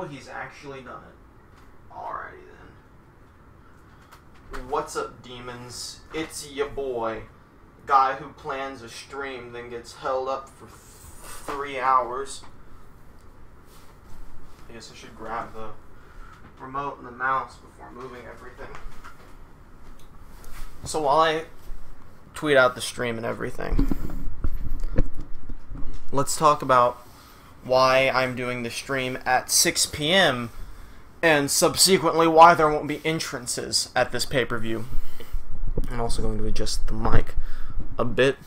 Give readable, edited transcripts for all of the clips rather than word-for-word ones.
usual, he's actually done it. Alrighty then. What's up, demons? It's your boy. Guy who plans a stream, then gets held up for 3 hours. I guess I should grab the remote and the mouse before moving everything. So while I tweet out the stream and everything, let's talk about why I'm doing the stream at 6 p.m. and subsequently why there won't be entrances at this pay-per-view. I'm also going to adjust the mic a bit.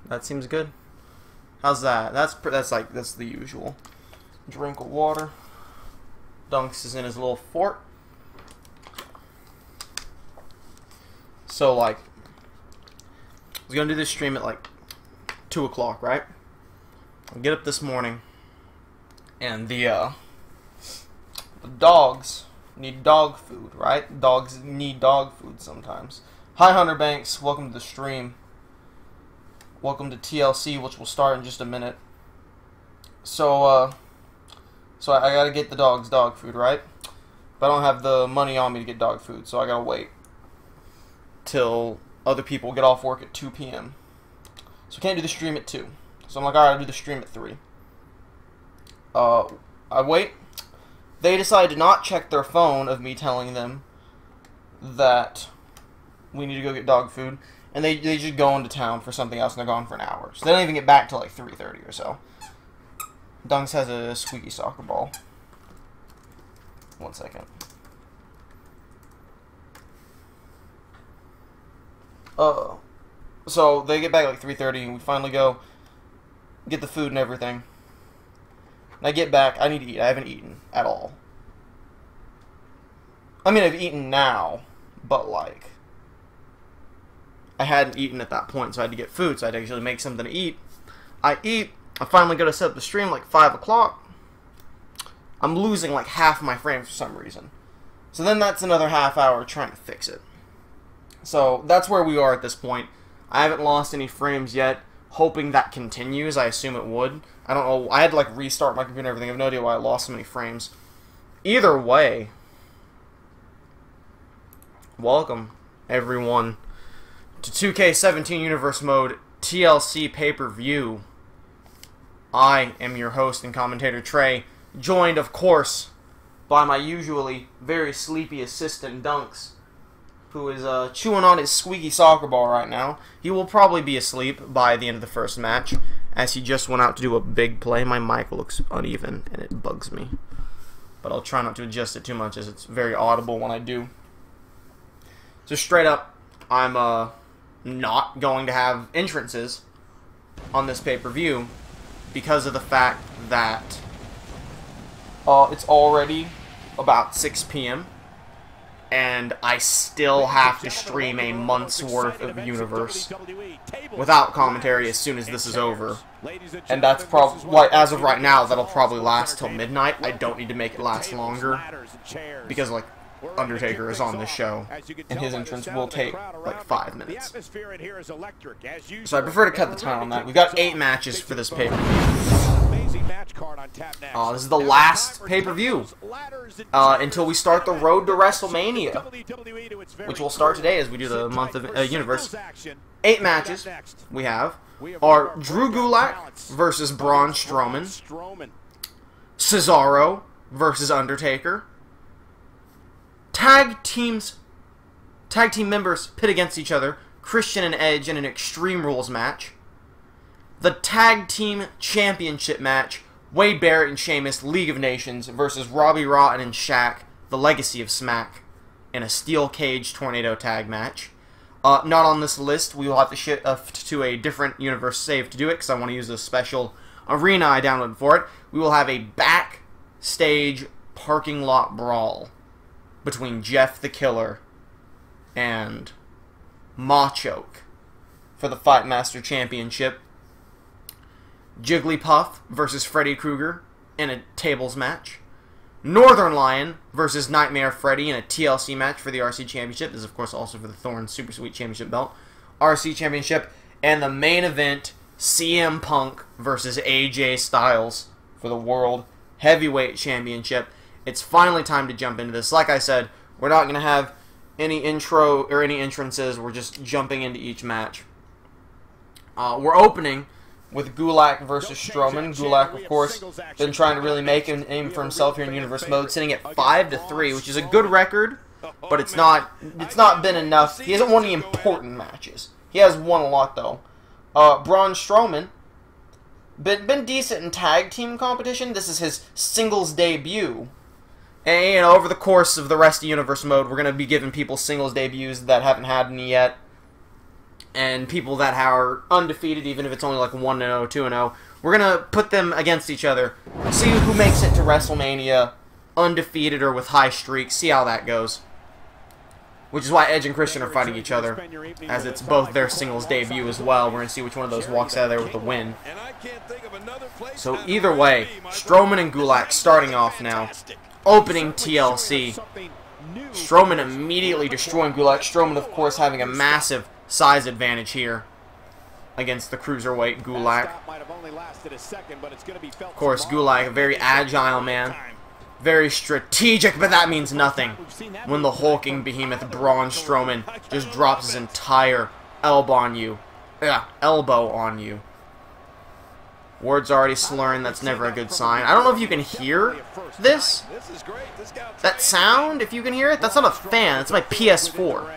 That seems good. How's that? That's the usual. Drink of water. Dunks is in his little fort. So, like, I was going to do this stream at, like, 2 o'clock, right? I get up this morning, and the dogs need dog food, right? Dogs need dog food sometimes. Hi, Hunter Banks. Welcome to the stream. Welcome to TLC, which will start in just a minute. So I gotta get the dogs dog food, right? But I don't have the money on me to get dog food, so I gotta wait till other people get off work at 2 p.m. So I can't do the stream at 2. So I'm like, alright, I'll do the stream at 3. I wait. They decide to not check their phone of me telling them that we need to go get dog food. And they just go into town for something else, and they're gone for an hour. So they don't even get back till like 3:30 or so. Dunks has a squeaky soccer ball. 1 second. So they get back at like 3:30, and we finally go get the food and everything. And I get back, I need to eat. I haven't eaten at all. I mean, I've eaten now, but like, I hadn't eaten at that point, so I had to get food, so I had to actually make something to eat. I eat, I finally go to set up the stream like 5 o'clock. I'm losing like half my frames for some reason. So then that's another half hour trying to fix it. So that's where we are at this point. I haven't lost any frames yet, hoping that continues. I assume it would. I don't know. I had to like restart my computer and everything. I have no idea why I lost so many frames. Either way, welcome everyone to 2K17 Universe Mode TLC pay-per-view. I am your host and commentator Trey, joined of course by my usually very sleepy assistant Dunks, who is chewing on his squeaky soccer ball right now. He will probably be asleep by the end of the first match, as he just went out to do a big play. My mic looks uneven, and it bugs me. But I'll try not to adjust it too much, as it's very audible when I do. So straight up, I'm not going to have entrances on this pay-per-view because of the fact that it's already about 6 p.m. and I still have to stream a month's worth of Universe without commentary as soon as this is over. And that's probably, like, as of right now, that'll probably last till midnight. I don't need to make it last longer because, like, Undertaker is on this show, and his entrance will take like 5 minutes. So I prefer to cut the time on that. We've got 8 matches for this pay-per-view. This is the last pay-per-view until we start the road to WrestleMania, which will start today as we do the month of Universe. 8 matches we have are Drew Gulak versus Braun Strowman, Cesaro versus Undertaker. Tag team members pit against each other, Christian and Edge in an Extreme Rules match. The Tag Team Championship match, Wade Barrett and Sheamus, League of Nations, versus Robbie Rotten and Shaq, the Legacy of Smack, in a Steel Cage Tornado Tag match. Not on this list. We will have to shift to a different Universe save to do it, because I want to use a special arena I downloaded for it. We will have a backstage parking lot brawl between Jeff the Killer and Machoke for the Fight Master Championship. Jigglypuff versus Freddy Krueger in a tables match. Northern Lion versus Nightmare Freddy in a TLC match for the RC Championship. This is, of course, also for the Thoren Super Sweet Championship belt. RC Championship. And the main event, CM Punk versus AJ Styles for the World Heavyweight Championship. It's finally time to jump into this. Like I said, we're not going to have any intro or any entrances. We're just jumping into each match. We're opening with Gulak versus Strowman. Gulak, of course, been trying to really make a name for himself here in Universe Mode, sitting at 5-3, which is a good record, but it's not been enough. He hasn't won any important matches. He has won a lot, though. Braun Strowman, been decent in tag team competition. This is his singles debut. And, you know, over the course of the rest of Universe Mode, we're going to be giving people singles debuts that haven't had any yet. And people that are undefeated, even if it's only like 1-0, 2-0. We're going to put them against each other. See who makes it to WrestleMania undefeated or with high streaks. See how that goes. Which is why Edge and Christian are fighting each other, as it's both their singles debut as well. We're going to see which one of those walks out of there with the win. So either way, Strowman and Gulak starting off now. Opening TLC. Strowman immediately destroying Gulak. Strowman, of course, having a massive size advantage here against the cruiserweight Gulak. Of course, Gulak, a very agile man. Very strategic, but that means nothing when the hulking behemoth Braun Strowman just drops his entire elbow on you. Ward's already slurring. That's never a good sign. I don't know if you can hear this. That sound, if you can hear it, that's not a fan. That's my PS4.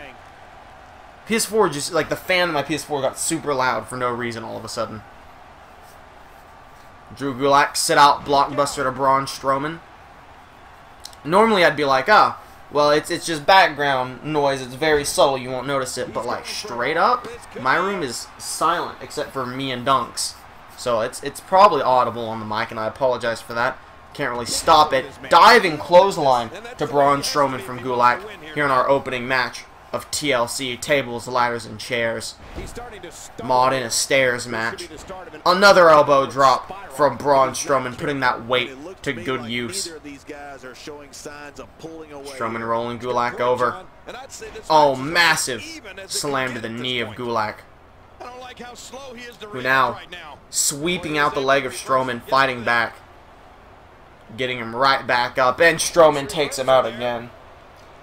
PS4 just, like, the fan of my PS4 got super loud for no reason all of a sudden. Drew Gulak sit out blockbuster to Braun Strowman. Normally I'd be like, oh, well, it's just background noise. It's very subtle. You won't notice it. But, like, straight up, my room is silent except for me and Dunks. So it's probably audible on the mic, and I apologize for that. Can't really stop it. Diving clothesline to Braun Strowman from Gulak here in our opening match of TLC, tables, ladders, and chairs. Mod in a stairs match. Another elbow drop from Braun Strowman, putting that weight to good use. Strowman rolling Gulak over. Oh, massive slam to the knee of Gulak, who now sweeping out the leg of Strowman, fighting back, getting him right back up, and Strowman takes him out again.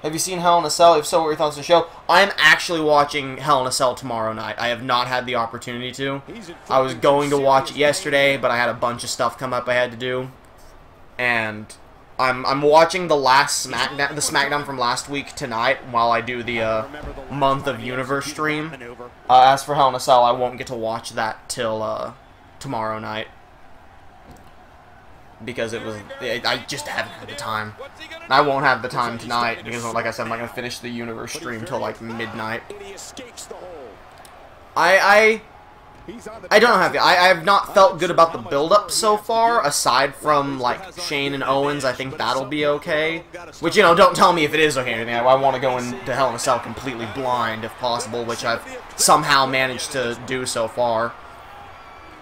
Have you seen Hell in a Cell? If so, what are your thoughts on the show? I'm actually watching Hell in a Cell tomorrow night. I have not had the opportunity to. I was going to watch it yesterday, but I had a bunch of stuff come up I had to do. And I'm watching the last SmackDown from last week tonight while I do the month of Universe stream. As for Hell in a Cell, I won't get to watch that till tomorrow night, because I just haven't had the time. And I won't have the time tonight because, like I said, I'm not going to finish the Universe stream till like midnight. I don't have it. I have not felt good about the build-up so far, aside from, like, Shane and Owens. I think that'll be okay. Which, you know, don't tell me if it is okay or anything. I want to go into Hell in a Cell completely blind, if possible, which I've somehow managed to do so far.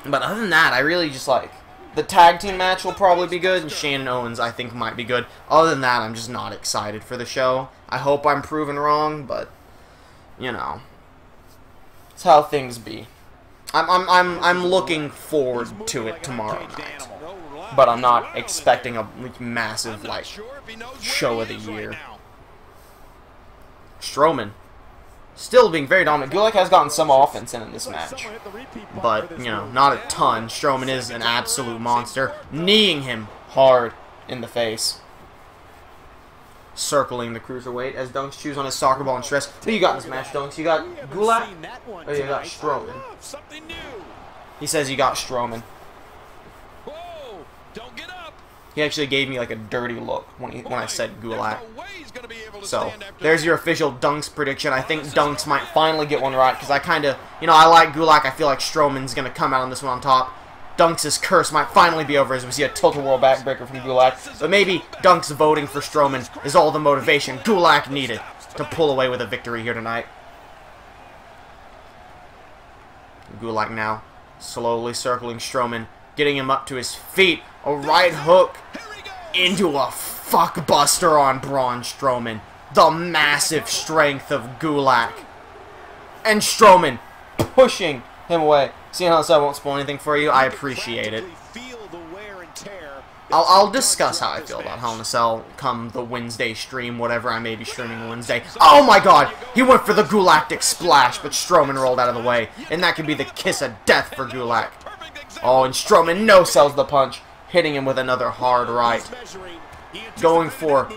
But other than that, I really just, like, the tag team match will probably be good, and Shane and Owens, I think, might be good. Other than that, I'm just not excited for the show. I hope I'm proven wrong, but, you know, it's how things be. I'm looking forward to it tomorrow night, but I'm not expecting a massive, like, show of the year. Strowman still being very dominant. Gulak has gotten some offense in this match, but, you know, not a ton. Strowman is an absolute monster, kneeing him hard in the face. Circling the cruiserweight as Dunks chews on his soccer ball and stress. Who you got in this match, Dunks? You got Gulak, or you got Strowman? He says you got Strowman. He actually gave me like a dirty look when I said Gulak. So, there's your official Dunks prediction. I think Dunks might finally get one right, because I kind of, you know, I like Gulak. I feel like Strowman's going to come out on this one on top. Dunks' curse might finally be over as we see a tilt-a-whirl backbreaker from Gulak. But maybe Dunks voting for Strowman is all the motivation Gulak needed to pull away with a victory here tonight. Gulak now slowly circling Strowman, getting him up to his feet. A right hook into a fuckbuster on Braun Strowman. The massive strength of Gulak. And Strowman pushing him away. Seeing how this I won't spoil anything for you, I appreciate it. I'll discuss how I feel about Hell in a Cell come the Wednesday stream, whatever I may be streaming Wednesday. Oh my god! He went for the Galactic Splash, but Strowman rolled out of the way. And that could be the kiss of death for Gulak. Oh, and Strowman no-sells the punch, hitting him with another hard right. Going for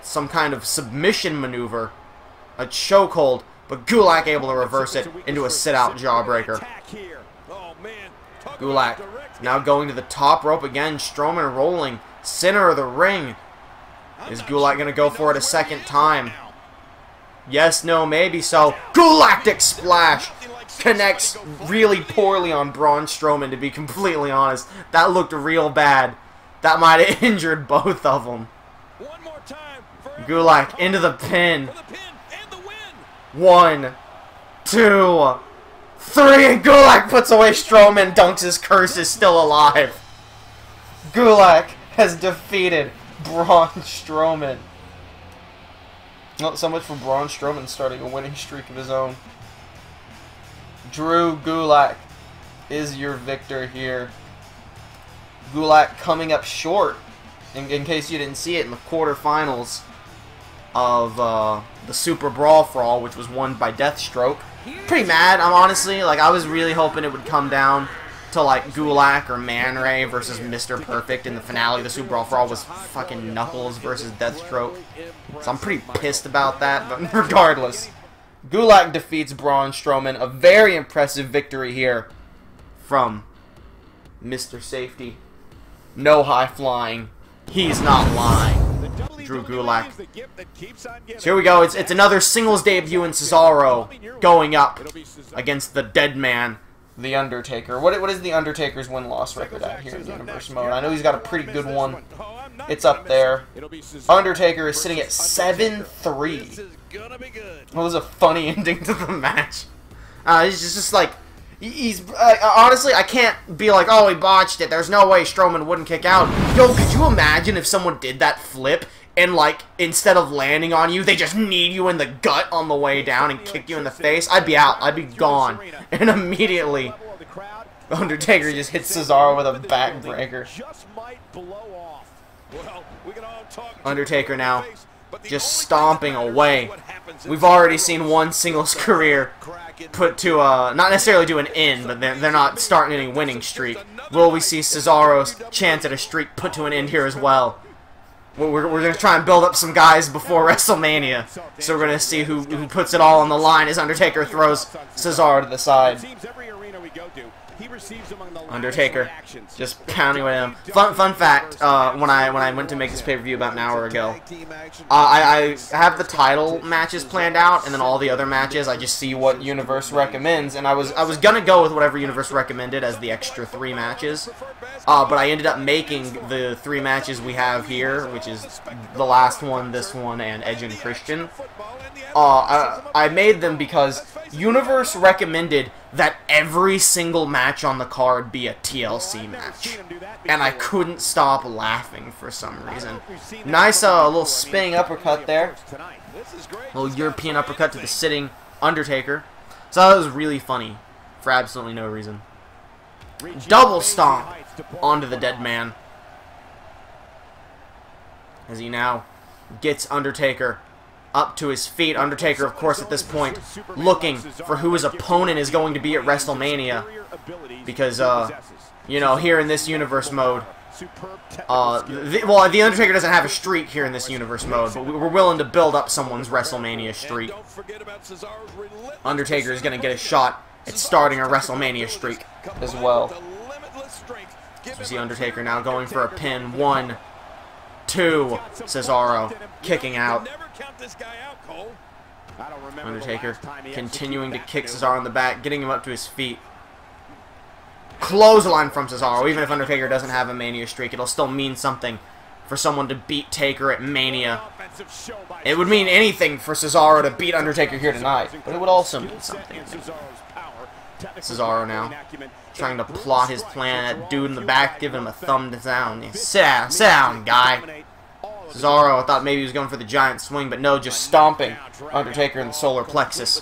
some kind of submission maneuver. A chokehold, but Gulak able to reverse it into a sit-out jawbreaker. Gulak now going to the top rope again. Strowman rolling. Center of the ring. Is Gulak going to go for it a second time? Yes, no, maybe so. Galactic Splash connects really poorly on Braun Strowman, to be completely honest. That looked real bad. That might have injured both of them. Gulak into the pin. 1, 2, 3, and Gulak puts away Strowman. Dunks his curse is still alive. Gulak has defeated Braun Strowman. Not so much for Braun Strowman starting a winning streak of his own. Drew Gulak is your victor here. Gulak coming up short, in case you didn't see it, in the quarterfinals of the Super Brawl for All, which was won by Deathstroke. Pretty mad, I'm honestly. Like, I was really hoping it would come down to, like, Gulak or Man Ray versus Mr. Perfect in the finale. The Super Brawl for All was fucking Knuckles versus Deathstroke. So I'm pretty pissed about that, but regardless. Gulak defeats Braun Strowman. A very impressive victory here from Mr. Safety. No high flying. He's not lying. Drew Gulak. So here we go. It's another singles debut in Cesaro going up against the dead man, The Undertaker. What is The Undertaker's win-loss record at here in Universe Mode? I know he's got a pretty good one. It's up there. Undertaker is sitting at 7-3. What was a funny ending to the match? He's just like... He's honestly, I can't be like, oh, he botched it. There's no way Strowman wouldn't kick out. Yo, could you imagine if someone did that flip and, like, instead of landing on you, they just kneed you in the gut on the way down and kick you in the face? I'd be out. I'd be gone. And immediately, Undertaker just hits Cesaro with a backbreaker. Undertaker now just stomping away. We've already seen one singles career put to not necessarily to an end, but they're not starting any winning streak. Will we see Cesaro's chance at a streak put to an end here as well? We're going to try and build up some guys before WrestleMania, so we're going to see who puts it all on the line as Undertaker throws Cesaro to the side. Undertaker just pounding with him. Fun fact, when I went to make this pay-per-view about an hour ago, I have the title matches planned out, and then all the other matches I just see what Universe recommends, and I was gonna go with whatever Universe recommended as the extra 3 matches, but I ended up making the 3 matches we have here, which is the last one, this one, and Edge and Christian. I made them because Universe recommended that every single match on the card be a TLC match, and I couldn't stop laughing for some reason. Nice little spinning uppercut there. A little European uppercut to the sitting Undertaker. So that was really funny for absolutely no reason. Double stomp onto the dead man as he now gets Undertaker up to his feet. Undertaker, of course, at this point, looking for who his opponent is going to be at WrestleMania. Because, you know, here in this Universe mode, the Undertaker doesn't have a streak here in this Universe mode, but we're willing to build up someone's WrestleMania streak. Undertaker is going to get a shot at starting a WrestleMania streak as well. So we see Undertaker now going for a pin. 1, 2, Cesaro kicking out. Undertaker continuing to kick Cesaro in the back, getting him up to his feet. Clothesline from Cesaro. Even if Undertaker doesn't have a Mania streak, it'll still mean something for someone to beat Taker at Mania. It would mean anything for Cesaro to beat Undertaker here tonight, but it would also mean something. Cesaro now trying to plot his plan. That dude in the back giving him a thumb down. Sit down, guy. Cesaro, I thought maybe he was going for the giant swing, but no, just stomping Undertaker in the solar plexus.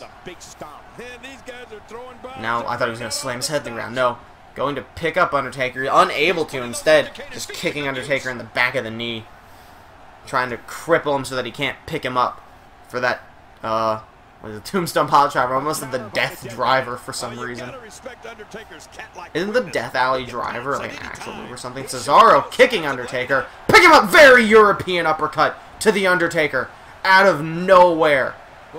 Now, I thought he was going to slam his head to the ground. No, Going to pick up Undertaker, unable to, instead just kicking Undertaker in the back of the knee. Trying to cripple him so that he can't pick him up for that, what is it, Tombstone Pile Driver, almost the Death Driver for some reason. Isn't the Death Alley Driver like an actual move or something? Cesaro kicking Undertaker, pick him up, very European uppercut to the Undertaker, out of nowhere.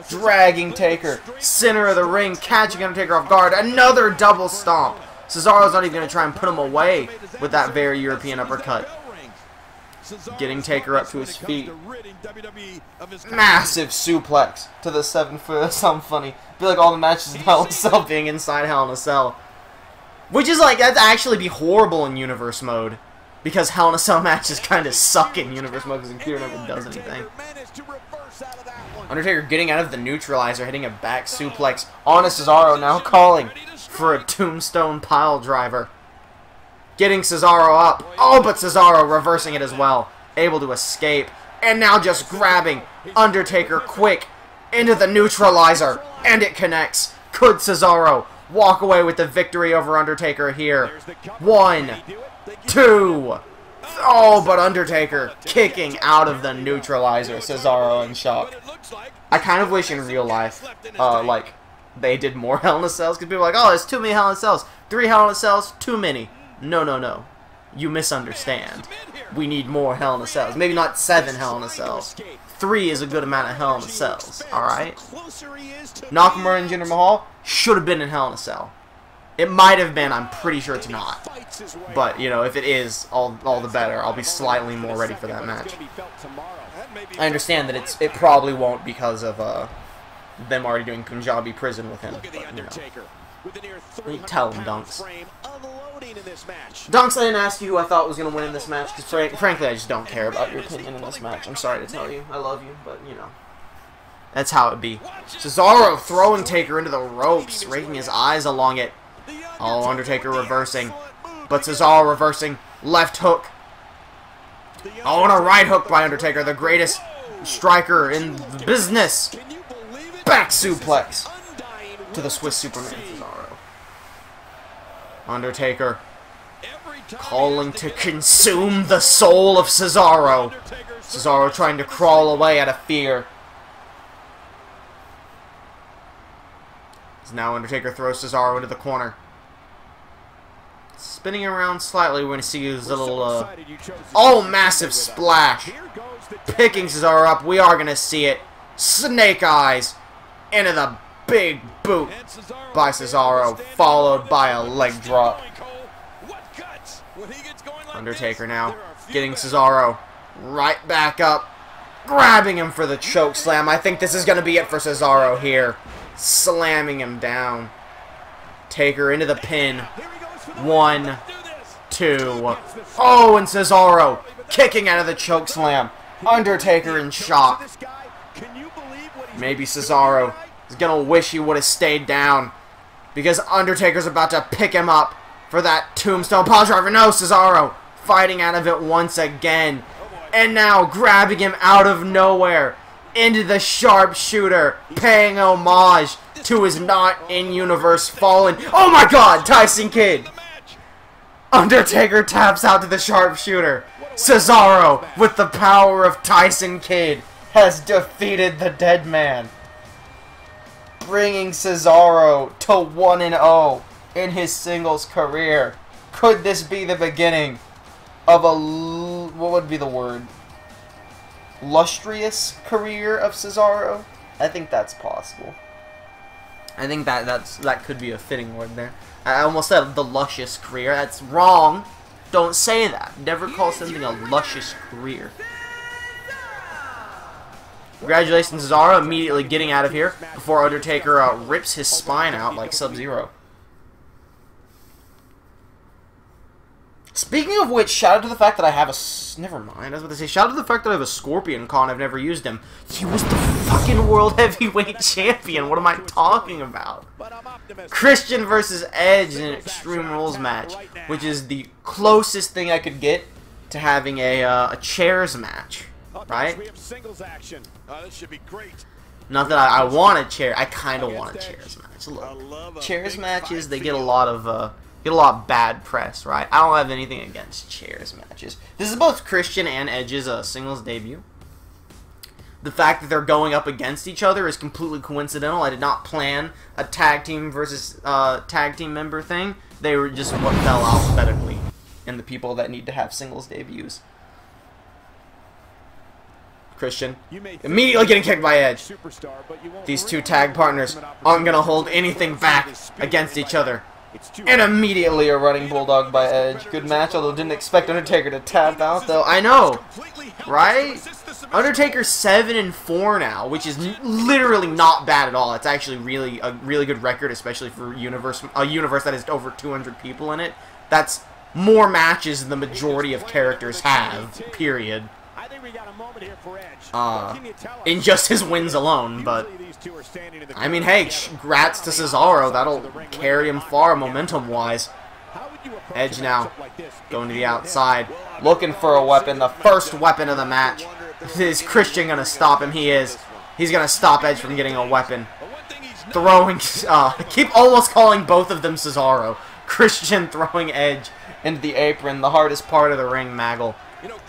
Dragging Taker, center of the ring, catching Undertaker off guard, another double stomp. Cesaro's not even going to try and put him away with that very European uppercut. Getting Taker up to his feet. Massive suplex to the 7-foot. That sounds funny. I feel like all the matches in Hell in a Cell being inside Hell in a Cell. Which is like, that'd actually be horrible in Universe mode. Because Hell in a Cell matches kind of suck in Universe mode because Krueger never does anything. Undertaker getting out of the neutralizer, hitting a back suplex on a Cesaro, now calling for a Tombstone Pile Driver. Getting Cesaro up. Oh, but Cesaro reversing it as well. Able to escape. And now just grabbing Undertaker quick into the neutralizer. And it connects. Could Cesaro walk away with the victory over Undertaker here? 1, 2. Oh, but Undertaker kicking out of the neutralizer. Cesaro in shock. I kind of wish in real life, like, they did more Hell in a Cells. Because people are like, oh, there's too many Hell in a Cells. 3 Hell in a Cells, too many. No, no, no. You misunderstand. We need more Hell in a Cells. Maybe not 7 Hell in a Cells. 3 is a good amount of Hell in a Cells. Alright? Nakamura and Jinder Mahal should have been in Hell in a Cell. It might have been. I'm pretty sure it's not. But, you know, if it is, all the better. I'll be slightly more ready for that match. I understand that it probably won't because of them already doing Punjabi Prison with him. But, you know. You tell him, Dunks. Dunks, I didn't ask you who I thought was going to win in this match, because frankly, I just don't care about your opinion in this match. I'm sorry to tell you. I love you, but, you know. That's how it be. Cesaro throwing Taker into the ropes, raking his eyes along it. Oh, Undertaker reversing. But Cesaro reversing. Left hook. Oh, and a right hook by Undertaker, the greatest striker in the business. Back suplex to the Swiss Superman Cesaro. Undertaker calling to consume the soul of Cesaro. Cesaro trying to crawl away out of fear. As now Undertaker throws Cesaro into the corner. Spinning around slightly, we're going to see his little, oh, massive splash. Picking Cesaro up, we are going to see it. Snake Eyes into the big boot by Cesaro, followed by a leg drop. Undertaker now getting Cesaro right back up, grabbing him for the choke slam. I think this is going to be it for Cesaro here. Slamming him down. Taker into the pin. 1, 2. Oh, and Cesaro kicking out of the choke slam. Undertaker in shock. Maybe Cesaro is going to wish he would have stayed down, because Undertaker's about to pick him up for that Tombstone Pile Driver. No, Cesaro fighting out of it once again. And now grabbing him out of nowhere into the sharpshooter, paying homage to his not in-universe fallen. Oh my god, Tyson Kidd! Undertaker taps out to the sharpshooter. Cesaro, with the power of Tyson Kidd, has defeated the dead man, bringing Cesaro to 1-0 in his singles career. Could this be the beginning of a, what would be the word? Lustrous career of Cesaro? I think that's possible. I think that could be a fitting word there. I almost said the luscious career. That's wrong. Don't say that. Never call something a luscious career. Congratulations, Cesaro, immediately getting out of here before Undertaker rips his spine out like Sub-Zero. Speaking of which, shout out to the fact that I have a... Never mind, I was about to say, shout out to the fact that I have a Scorpion Con. I've never used him. He was the fucking World Heavyweight Champion. What am I talking about? Christian versus Edge in an Extreme Rules match, which is the closest thing I could get to having a chairs match, right? Not that I want a chair. I kind of want a chairs match. Look, chairs matches, they get a lot of get a lot of bad press, right? I don't have anything against chairs matches. This is both Christian and Edge's singles debut. The fact that they're going up against each other is completely coincidental. I did not plan a tag team versus tag team member thing. They were just what fell alphabetically in the people that need to have singles debuts. Christian immediately getting kicked by Edge. These two tag partners aren't going to hold anything back against each other. And immediately a running bulldog by Edge. Good match, although didn't expect Undertaker to tap out, though. I know, right? Undertaker's 7-4 now, which is literally not bad at all. It's actually a really good record, especially for a universe that has over 200 people in it. That's more matches than the majority of characters have, period. In just his wins alone, but I mean, hey, congrats to Cesaro. That'll carry him far momentum-wise. Edge now going to the outside, looking for a weapon, the first weapon of the match. Is Christian going to stop him? He is. He's going to stop Edge from getting a weapon. Throwing, I keep almost calling both of them Cesaro. Christian throwing Edge into the apron, the hardest part of the ring, Maggle.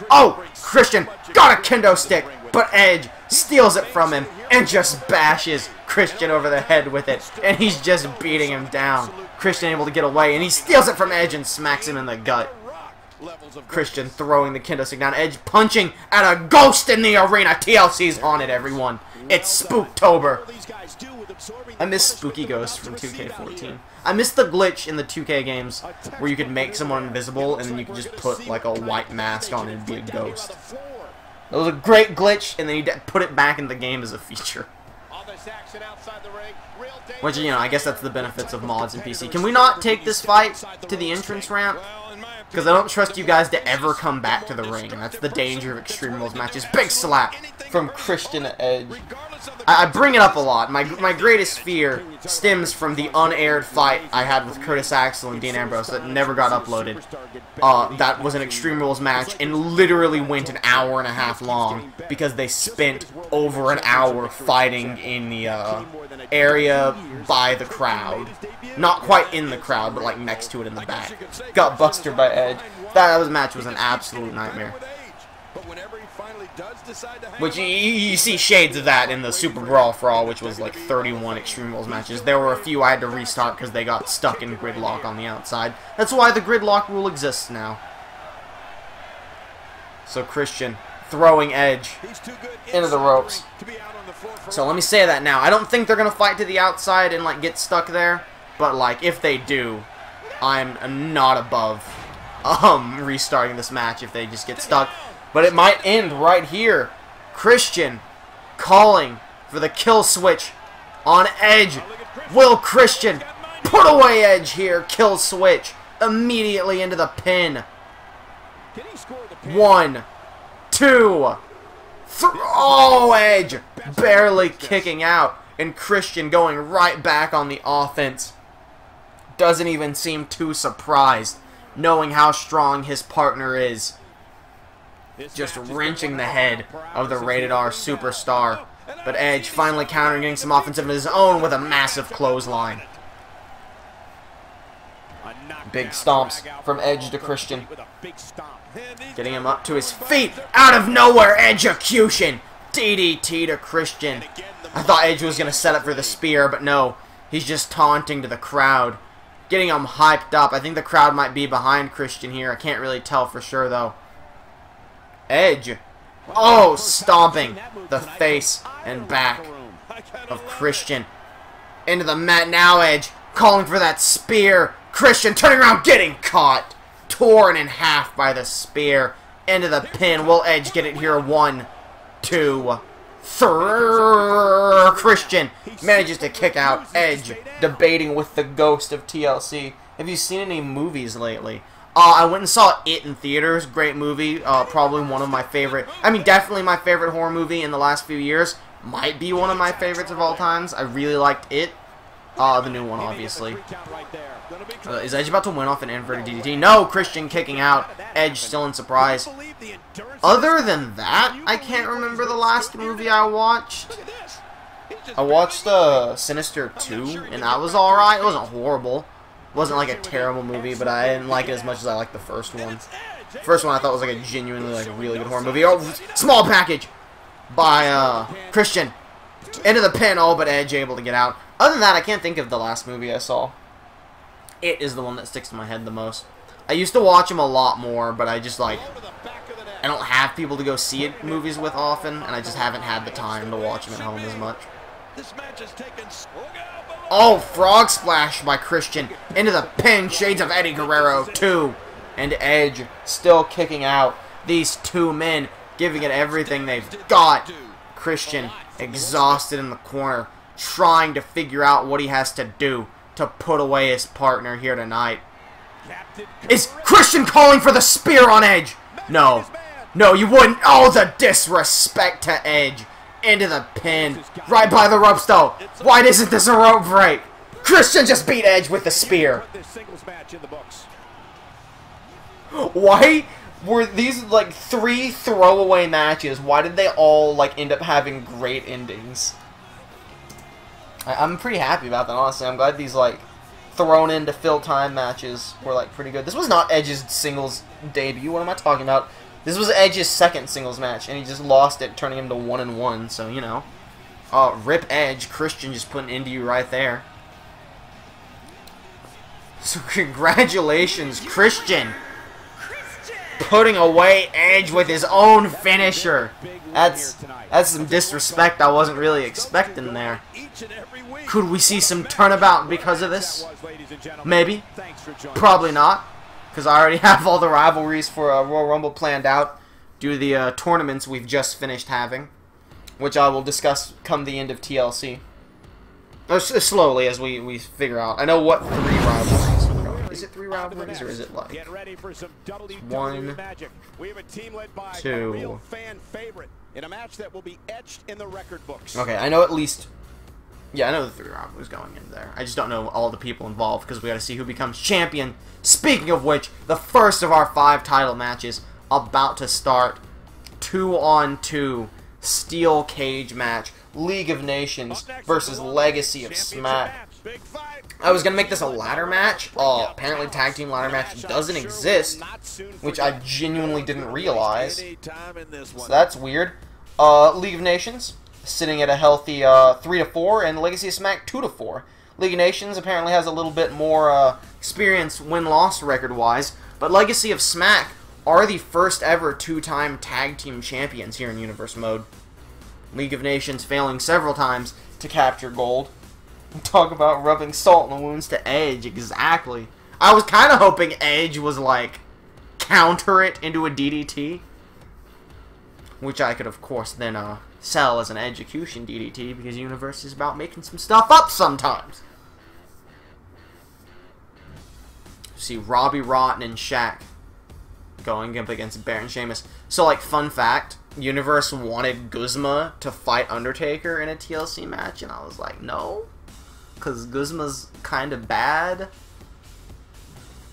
Oh, Christian got a kendo stick, but Edge steals it from him and just bashes Christian over the head with it, and he's just beating him down. Christian able to get away, and he steals it from Edge and smacks him in the gut. Christian throwing the kendo stick down. Edge punching at a ghost in the arena. TLC's on it, everyone. It's Spooktober. I miss Spooky Ghost from 2K14. I miss the glitch in the 2K games where you could make someone invisible and then you could just put like a white mask on and be a ghost. It was a great glitch, and then you put it back in the game as a feature. Which, you know, I guess that's the benefits of mods and PC. Can we not take this fight to the entrance ramp? Because I don't trust you guys to ever come back to the ring. That's the danger of Extreme Rules matches. Big slap from Christian to Edge. I bring it up a lot. My greatest fear stems from the unaired fight I had with Curtis Axel and Dean Ambrose that never got uploaded. That was an Extreme Rules match and literally went an hour and a half long because they spent over an hour fighting in the area by the crowd. Not quite in the crowd, but like next to it in the back. Got busted by Edge. That match was an absolute nightmare. Which you see shades of that in the Super Brawl for All, which was like 31 Extreme Rules matches. There were a few I had to restart because they got stuck in gridlock on the outside. That's why the gridlock rule exists now. So Christian throwing Edge into the ropes. So let me say that now. I don't think they're gonna fight to the outside and like get stuck there, but like if they do, I'm not above restarting this match if they just get stuck. But it might end right here. Christian calling for the kill switch on Edge. Will Christian put away Edge here? Kill switch immediately into the pin. 1, 2, 3. Oh, Edge barely kicking out. And Christian going right back on the offense. Doesn't even seem too surprised, knowing how strong his partner is. Just wrenching the head of the Rated R superstar. But Edge finally countering, getting some offensive of his own with a massive clothesline. Big stomps from Edge to Christian. Getting him up to his feet. Out of nowhere, execution. DDT to Christian. I thought Edge was going to set up for the spear, but no. He's just taunting to the crowd. Getting him hyped up. I think the crowd might be behind Christian here. I can't really tell for sure, though. Edge. Oh, stomping the face and back of Christian into the mat. Now Edge calling for that spear. Christian turning around, getting caught. Torn in half by the spear. Into the pin. Will Edge get it here? 1, 2, 3. Christian manages to kick out. Edge debating with the ghost of TLC. Have you seen any movies lately? I went and saw It in theaters. Great movie. Probably one of my favorite. I mean, definitely my favorite horror movie in the last few years. Might be one of my favorites of all times. I really liked It. The new one, obviously. Is Edge about to win off an inverted DDT? No! Christian kicking out. Edge still in surprise. Other than that, I can't remember the last movie I watched. I watched Sinister 2, and that was alright. It wasn't horrible. It wasn't like a terrible movie, but I didn't like it as much as I liked the first one. First one I thought was like a genuinely like really good horror movie. Oh, small package by Christian into the pin. Oh, but Edge able to get out. Other than that, I can't think of the last movie I saw. It is the one that sticks to my head the most. I used to watch them a lot more, but I just like I don't have people to go see it movies with often, and I just haven't had the time to watch them at home as much. Oh, frog splash by Christian into the pin. Shades of Eddie Guerrero 2. And Edge still kicking out. These two men giving it everything they've got. Christian exhausted in the corner, trying to figure out what he has to do to put away his partner here tonight. Is Christian calling for the spear on Edge? No. No, you wouldn't. Oh, the disrespect to Edge. Into the pin. Right by the ropes, though. Why isn't this a rope break? Christian just beat Edge with the spear. Why were these, like, 3 throwaway matches? Why did they all, like, end up having great endings? I'm pretty happy about that, honestly. I'm glad these, like, thrown into fill time matches were, like, pretty good. This was not Edge's singles debut. What am I talking about? This was Edge's second singles match, and he just lost it, turning him to 1-1, so, you know. Rip Edge. Christian just put an end to you right there. So, congratulations, Christian. Putting away Edge with his own finisher. That's some disrespect I wasn't really expecting there. Could we see some turnabout because of this? Maybe. Probably not. Because I already have all the rivalries for Royal Rumble planned out due to the tournaments we've just finished having, which I will discuss come the end of TLC. Slowly as we figure out. I know what 3 rivalries we're going. Is it 3 rivalries or is it like 1, 2? In a match that will be etched in the record books. Okay, I know at least. Yeah, I know the 3 rivalries going in there. I just don't know all the people involved because we got to see who becomes champion. Speaking of which, the first of our 5 title matches about to start. 2-on-2 steel cage match. League of Nations versus Legacy of Smack. I was going to make this a ladder match. Apparently tag team ladder match doesn't exist, which I genuinely didn't realize. So that's weird. League of Nations sitting at a healthy 3-4, and Legacy of Smack 2-4. League of Nations apparently has a little bit more experience win-loss record-wise, but Legacy of Smack are the first ever 2-time tag team champions here in Universe Mode. League of Nations failing several times to capture gold. Talk about rubbing salt in the wounds to Edge, exactly. I was kind of hoping Edge was like, counter it into a DDT. Which I could, of course, then sell as an execution DDT, because Universe is about making some stuff up sometimes. See, Robbie Rotten and Shaq going up against Baron Sheamus. So, like, fun fact, Universe wanted Guzma to fight Undertaker in a TLC match, and I was like, no, because Guzma's kind of bad.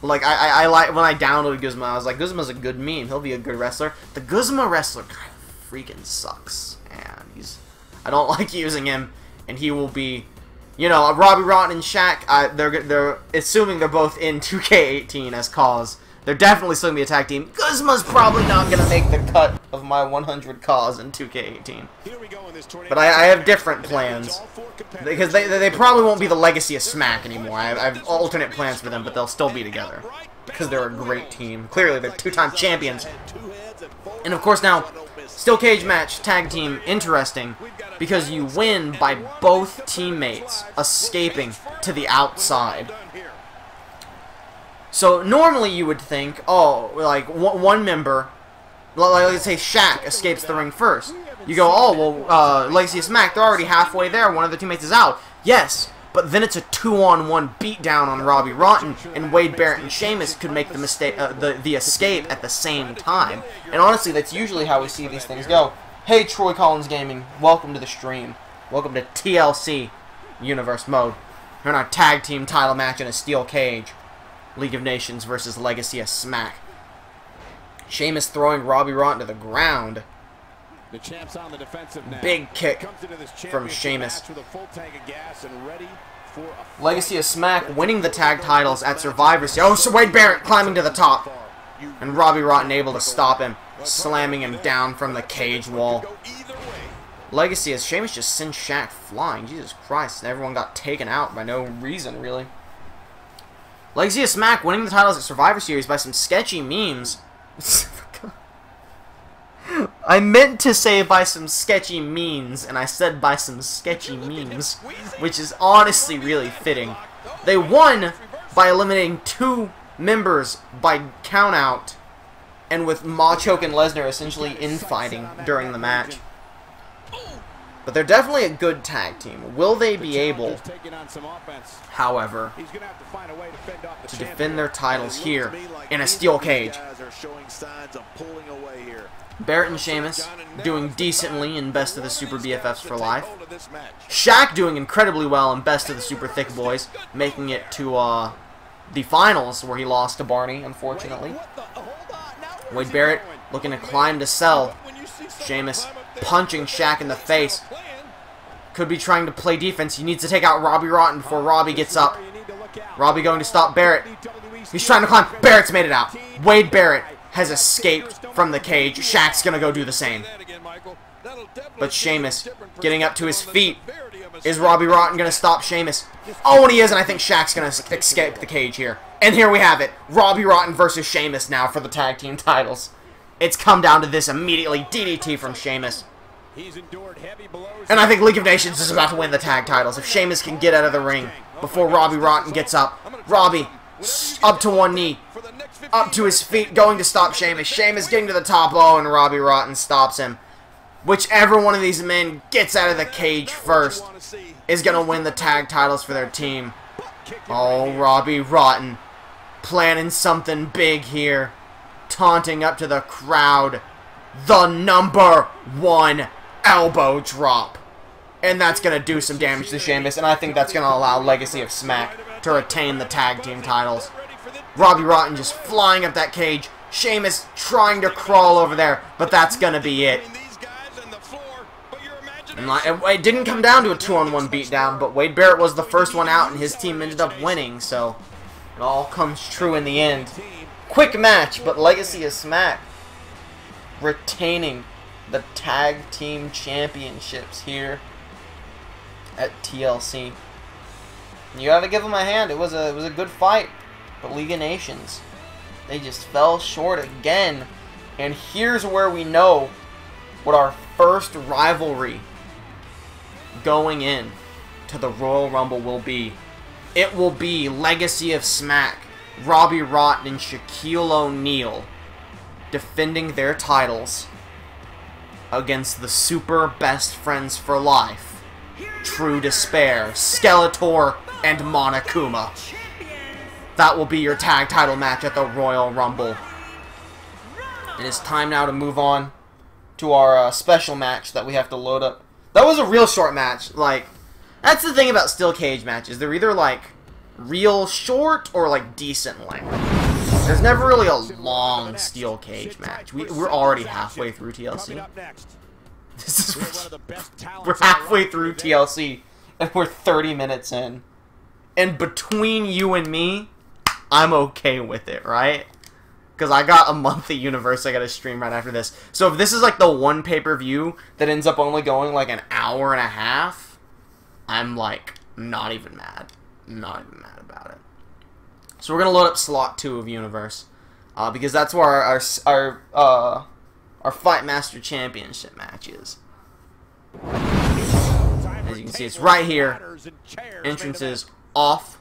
Like, I like, when I downloaded Guzma, I was like, Guzma's a good meme, he'll be a good wrestler. The Guzma wrestler kind of freaking sucks, and I don't like using him, and he will be, you know, Robbie Rotten and Shaq, they're assuming they're both in 2K18 as cause. They're definitely still going to be a tag team. Guzma's probably not going to make the cut of my 100 cause in 2K18. But I have different plans. Because they probably won't be the Legacy of Smack anymore. I have alternate plans for them, but they'll still be together. Because they're a great team. Clearly, they're 2-time champions. And of course now, steel cage match, tag team, interesting. Because you win by both teammates escaping to the outside. So, normally you would think, oh, like, one member, like, let's say Shaq escapes the ring first. You go, oh, well, Legacy of Smack, they're already halfway there, one of the teammates is out. Yes, but then it's a 2-on-1 beatdown on Robbie Rotten, and Wade Barrett and Sheamus could make the mistake, the escape at the same time. And honestly, that's usually how we see these things go. Hey, Troy Collins Gaming, welcome to the stream. Welcome to TLC Universe Mode. We're in our tag team title match in a steel cage. League of Nations versus Legacy of Smack. Sheamus throwing Robbie Rotten to the ground. The champ's on the defensive now. Big kick from Sheamus. Legacy of Smack winning the tag titles at Survivor Series. Oh, so Wade Barrett climbing to the top. And Robbie Rotten able to stop him, slamming him down from the cage wall. Legacy as Sheamus just sent Shaq flying. Jesus Christ, everyone got taken out by no reason, really. Legacy of Smack winning the titles at Survivor Series by some sketchy memes. I meant to say by some sketchy memes, and I said by some sketchy memes, which is honestly really fitting. They won by eliminating 2 members by countout, and with Machoke and Lesnar essentially infighting during the match. But they're definitely a good tag team. Will they be able, however, to defend their titles here in a steel cage? Barrett and Sheamus doing decently in Best of the Super BFFs for Life. Shaq doing incredibly well in Best of the Super Thick Boys, making it to the finals where he lost to Barney, unfortunately. Wade Barrett looking to climb to sell. Sheamus punching Shaq in the face. Could be trying to play defense. He needs to take out Robbie Rotten before Robbie gets up. Robbie going to stop Barrett. He's trying to climb. Barrett's made it out. Wade Barrett has escaped from the cage. Shaq's going to go do the same. But Sheamus getting up to his feet. Is Robbie Rotten going to stop Sheamus? Oh, and he is, and I think Shaq's going to escape the cage here. And here we have it. Robbie Rotten versus Sheamus now for the tag team titles. It's come down to this immediately. DDT from Sheamus. And I think League of Nations is about to win the tag titles. If Sheamus can get out of the ring before Robbie Rotten gets up. Robbie up to one knee. Up to his feet, going to stop Sheamus. Sheamus getting to the top low, and Robbie Rotten stops him. Whichever one of these men gets out of the cage first is going to win the tag titles for their team. Oh, Robbie Rotten planning something big here. Taunting up to the crowd. The #1 elbow drop. And that's going to do some damage to Sheamus, and I think that's going to allow Legacy of Smack to retain the tag team titles. Robbie Rotten just flying up that cage. Sheamus trying to crawl over there, but that's going to be it. And it didn't come down to a 2-on-1 beatdown, but Wade Barrett was the first one out, and his team ended up winning, so it all comes true in the end. Quick match, but Legacy of Smack retaining the tag team championships here at TLC. You gotta give them a hand. It was a good fight, but League of Nations, they just fell short again. And here's where we know what our first rivalry going in to the Royal Rumble will be. It will be Legacy of Smack, Robbie Rotten and Shaquille O'Neal defending their titles against the Super Best Friends for Life, True Despair, Skeletor, and Monokuma. That will be your tag title match at the Royal Rumble. It is time now to move on to our special match that we have to load up. That was a real short match. Like, that's the thing about steel cage matches. They're either like real short or like decent length. There's never really a long steel cage match. We're already halfway through TLC. We're halfway through TLC, and we're 30 minutes in. And between you and me, I'm okay with it, right? Because I got a monthly universe I got to stream right after this. So if this is like the one pay-per-view that ends up only going like an hour and a half, I'm like not even mad. Not even mad about it. So we're going to load up slot 2 of Universe. Because that's where our Fight Master Championship match is. As you can see, it's right here. Entrances off.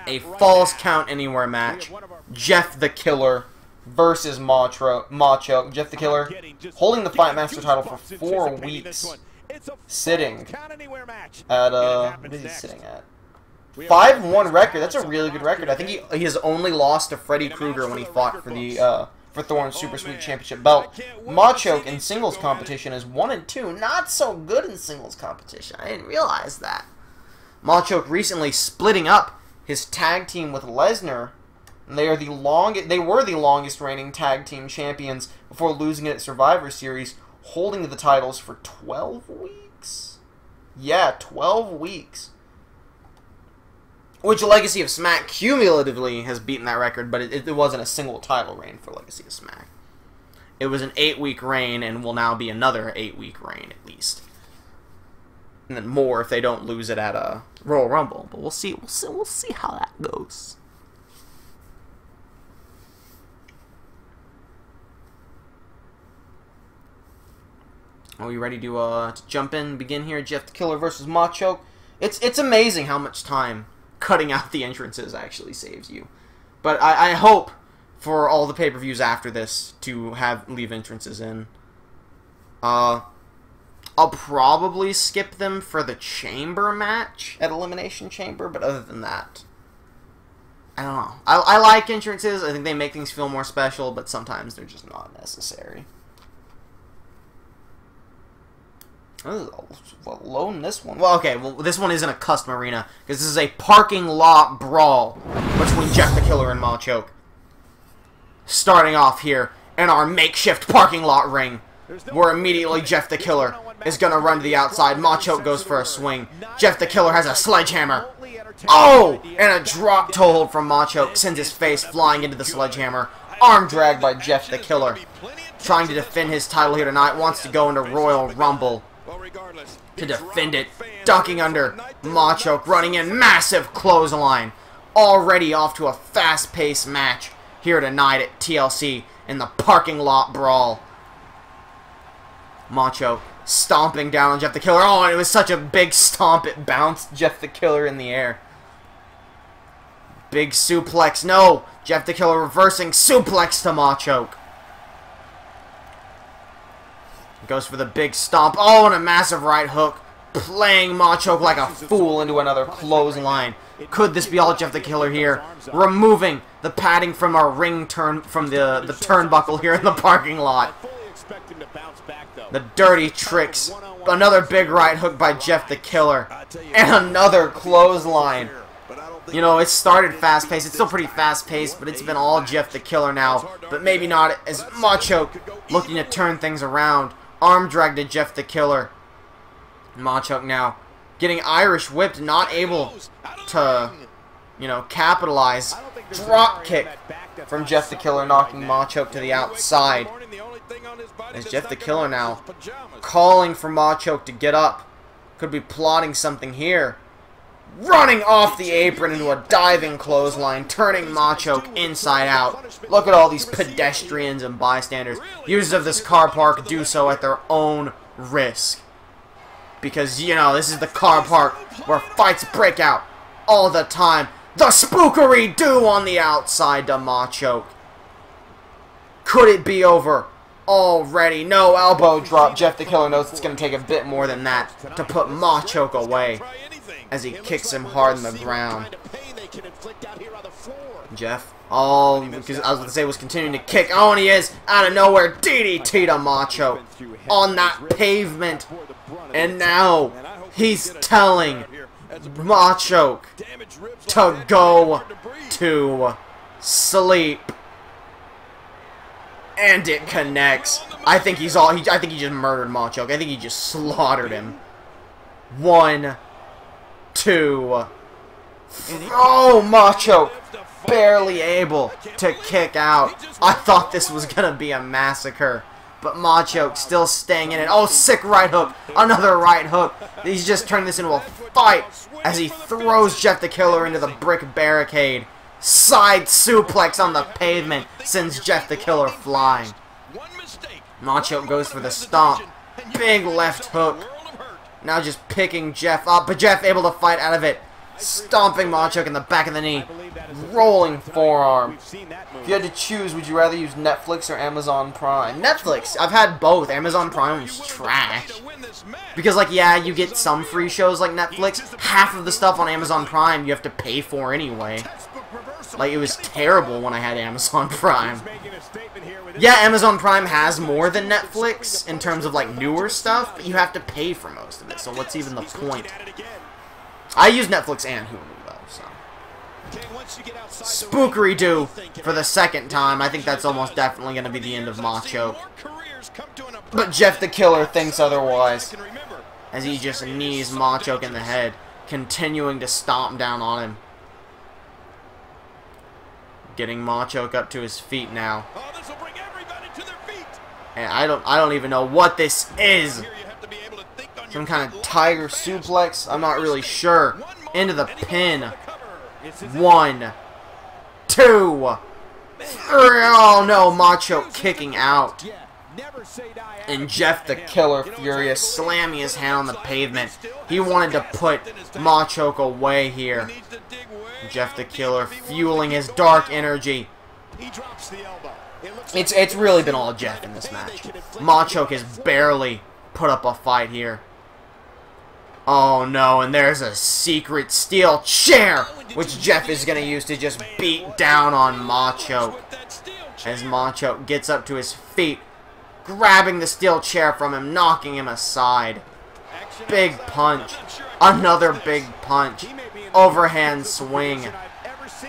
A Falls Count Anywhere match. Jeff the Killer versus Macho. Jeff the Killer holding the Fight Master title for 4 weeks. Sitting at, what is he sitting at? 5-1 record. That's a really good record. I think he has only lost to Freddy Krueger when he fought for the for Thoren's Super Sweet Championship belt. Macho in singles competition is 1-2. Not so good in singles competition. I didn't realize that. Macho recently splitting up his tag team with Lesnar. They were the longest reigning tag team champions before losing it at Survivor Series, holding the titles for 12 weeks. Yeah, 12 weeks. Which Legacy of Smack cumulatively has beaten that record, but it wasn't a single title reign for Legacy of Smack. It was an 8-week reign, and will now be another 8-week reign at least, and then more if they don't lose it at a Royal Rumble. But we'll see. We'll see how that goes. Are we ready to jump in, begin here? Jeff the Killer versus Machoke. It's amazing how much time cutting out the entrances actually saves you. But I hope for all the pay-per-views after this to leave entrances in. I'll probably skip them for the Chamber match at Elimination Chamber, but other than that, I don't know. I like entrances. I think they make things feel more special, but sometimes they're just not necessary. What low in this one? Well, okay, this one isn't a custom arena, because this is a parking lot brawl between Jeff the Killer and Machoke. Starting off here in our makeshift parking lot ring, where immediately Jeff the Killer is going to run to the outside. Machoke goes for a swing. Jeff the Killer has a sledgehammer. Oh! And a drop toe hold from Machoke sends his face flying into the sledgehammer. Arm drag by Jeff the Killer. Trying to defend his title here tonight. Wants to go into Royal Rumble to defend it. Ducking under Machoke. Running in. Massive clothesline. Already off to a fast-paced match here tonight at TLC in the parking lot brawl. Machoke stomping down on Jeff the Killer. Oh, and it was such a big stomp, it bounced Jeff the Killer in the air. Big suplex. No! Jeff the Killer reversing suplex to Machoke. Goes for the big stomp. Oh, and a massive right hook. Playing Machoke like a fool into another clothesline. Could this be all Jeff the Killer here? Removing the padding from our ring turn from the turnbuckle here in the parking lot. The dirty tricks. Another big right hook by Jeff the Killer. And another clothesline. You know, it started fast-paced. It's still pretty fast-paced, but it's been all Jeff the Killer now. But maybe not as Machoke looking to turn things around. Arm drag to Jeff the Killer. Machoke now getting Irish whipped, not able to, you know, capitalize. Drop kick from Jeff the Killer, knocking Machoke to the outside. As Jeff the Killer now calling for Machoke to get up. Could be plotting something here. Running off the apron into a diving clothesline, turning Machoke inside out. Look at all these pedestrians and bystanders. Users of this car park do so at their own risk. Because, you know, this is the car park where fights break out all the time. The spookery-doo on the outside to Machoke. Could it be over already? No, elbow drop. Jeff the Killer knows it's going to take a bit more than that to put Machoke away as he kicks him hard in the ground. Jeff, because I was going to say was continuing to kick. Oh, and he is out of nowhere. DDT to Machoke on that pavement. And now he's telling Machoke to go to sleep. And it connects. I think I think he just murdered Machoke. I think he just slaughtered him. 1, 2. Oh, Machoke barely able to kick out. I thought this was gonna be a massacre, but Machoke still staying in it. Oh, sick right hook. Another right hook. He's just turned this into a fight as he throws Jeff the Killer into the brick barricade. Side suplex on the pavement sends Jeff the Killer flying. Machoke goes for the stomp. Big left hook. Now just picking Jeff up, but Jeff able to fight out of it. Stomping Machoke in the back of the knee. Rolling forearm. If you had to choose, would you rather use Netflix or Amazon Prime? Netflix. I've had both. Amazon Prime was trash. Because, like, yeah, you get some free shows like Netflix. Half of the stuff on Amazon Prime you have to pay for anyway. Like, it was terrible when I had Amazon Prime. Yeah, Amazon Prime has more than Netflix in terms of, like, newer stuff, but you have to pay for most of it, so what's even the point? I use Netflix and Hulu, though, so. Spookery-doo for the second time. I think that's almost definitely going to be the end of Machoke. But Jeff the Killer thinks otherwise, as he just knees Machoke in the head, continuing to stomp down on him. Getting Macho up to his feet now. Oh, this will bring everybody to their feet. And I don't even know what this is. Here you have to be able to think on Some your kind feet of tiger fast. suplex. I'm not really sure. One more, Into the and he goes pin. for the cover. 1, 2, 3. Oh no, Macho kicking out. Yeah, never say die And Jeff the Killer furious, slamming his hand on the pavement. He wanted to put Macho away here. Jeff the Killer fueling his dark energy. He drops the elbow. It's really been all Jeff in this match. Macho has barely put up a fight here. Oh no, and there's a secret steel chair, which Jeff is going to use to just beat down on Macho. As Macho gets up to his feet, grabbing the steel chair from him, knocking him aside. Big punch. Another big punch. Overhand swing.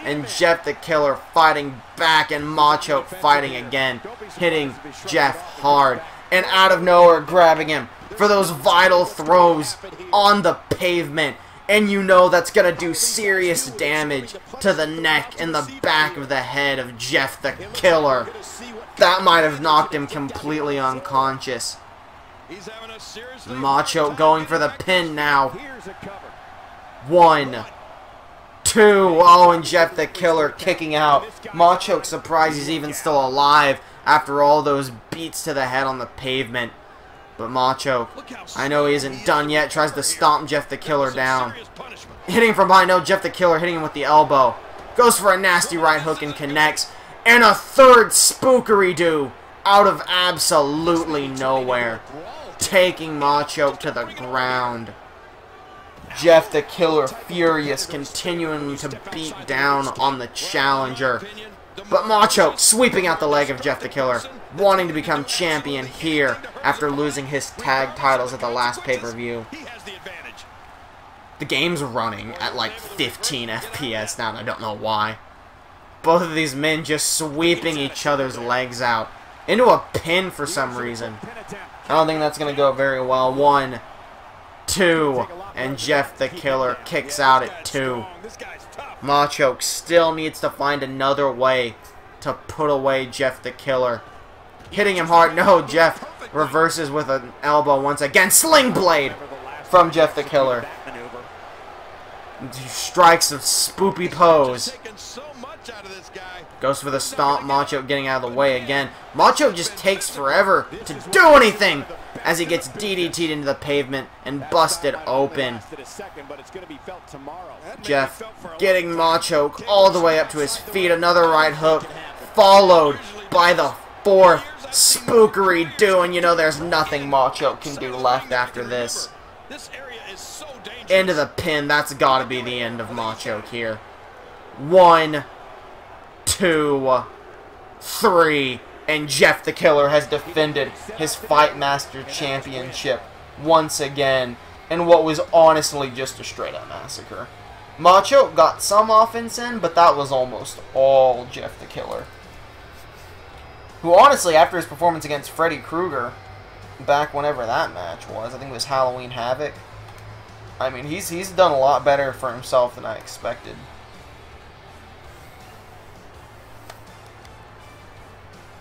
And Jeff the Killer fighting back, and Macho fighting again. Hitting Jeff hard. And out of nowhere grabbing him for those vital throws on the pavement. And you know that's going to do serious damage to the neck and the back of the head of Jeff the Killer. That might have knocked him completely unconscious. Macho going for the pin now. 1, 2. Oh, and Jeff the Killer kicking out. Macho surprised he's even still alive after all those beats to the head on the pavement. But Macho, I know he isn't done yet, tries to stomp Jeff the Killer down. Hitting from behind, no, Jeff the Killer hitting him with the elbow. Goes for a nasty right hook and connects. And a third spookery-doo out of absolutely nowhere. Taking Macho to the ground. Jeff the Killer furious, continuing to beat down on the challenger. But Macho sweeping out the leg of Jeff the Killer, wanting to become champion here after losing his tag titles at the last pay-per-view. The game's running at like 15 FPS now, and I don't know why. Both of these men just sweeping each other's legs out into a pin for some reason. I don't think that's going to go very well. 1, 2, and Jeff the Killer kicks out at 2. Macho still needs to find another way to put away Jeff the Killer. Hitting him hard. No, Jeff reverses with an elbow once again. Sling blade from Jeff the Killer. Strikes a spoopy pose. Goes for the stomp. Macho getting out of the way again. Macho just takes forever to do anything as he gets DDT'd into the pavement and busted open. Jeff getting Macho all the way up to his feet. Another right hook followed by the 4th spookery-doo, and you know there's nothing Macho can do left after this. Into the pin. That's got to be the end of Macho here. 1, 2, 3, and Jeff the Killer has defended his Fight Master Championship once again in what was honestly just a straight-up massacre. Macho got some offense in, but that was almost all Jeff the Killer. Who honestly, after his performance against Freddy Krueger, back whenever that match was, I think it was Halloween Havoc, I mean, he's done a lot better for himself than I expected.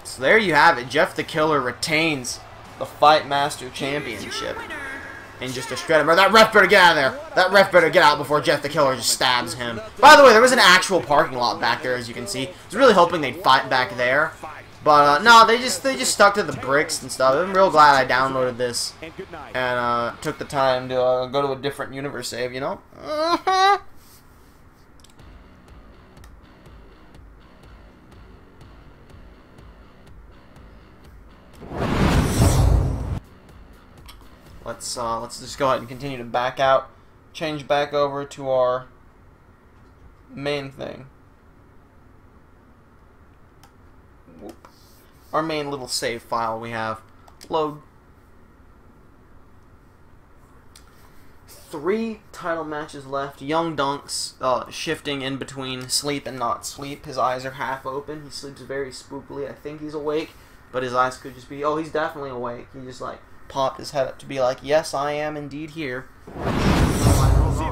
So there you have it. Jeff the Killer retains the Fight Master Championship. And just a shred of that ref better get out of there. That ref better get out before Jeff the Killer just stabs him. By the way, there was an actual parking lot back there, as you can see. I was really hoping they'd fight back there. But no, they just stuck to the bricks and stuff. I'm real glad I downloaded this and took the time to go to a different universe save, you know? Let's just go ahead and continue to back out, change back over to our main thing. Whoop. Our main little save file we have. Load. 3 title matches left. Young Dunk's shifting in between sleep and not sleep. His eyes are half open. He sleeps very spookily. I think he's awake, but his eyes could just be... Oh, he's definitely awake. He just, like, popped his head up to be like, yes, I am indeed here.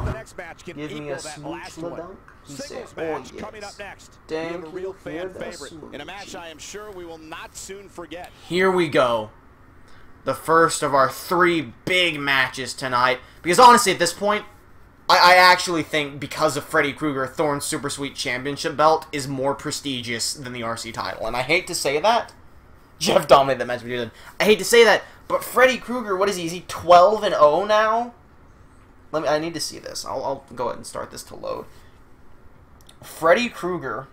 the next match can Give me equal a that smooch last one. dunk. Singles Oh, match yes. coming up next. Thank We have a real you for fan the favorite in a smooch. match I am sure we will not soon forget. Here we go. The first of our 3 big matches tonight. Because honestly, at this point, I actually think because of Freddy Krueger, Thoren's Super Sweet Championship belt is more prestigious than the RC title. And I hate to say that. Jeff dominated that match, but he did. I hate to say that, but Freddy Krueger, what is he? Is he 12-0 now? I need to see this. I'll go ahead and start this to load. Freddy Krueger.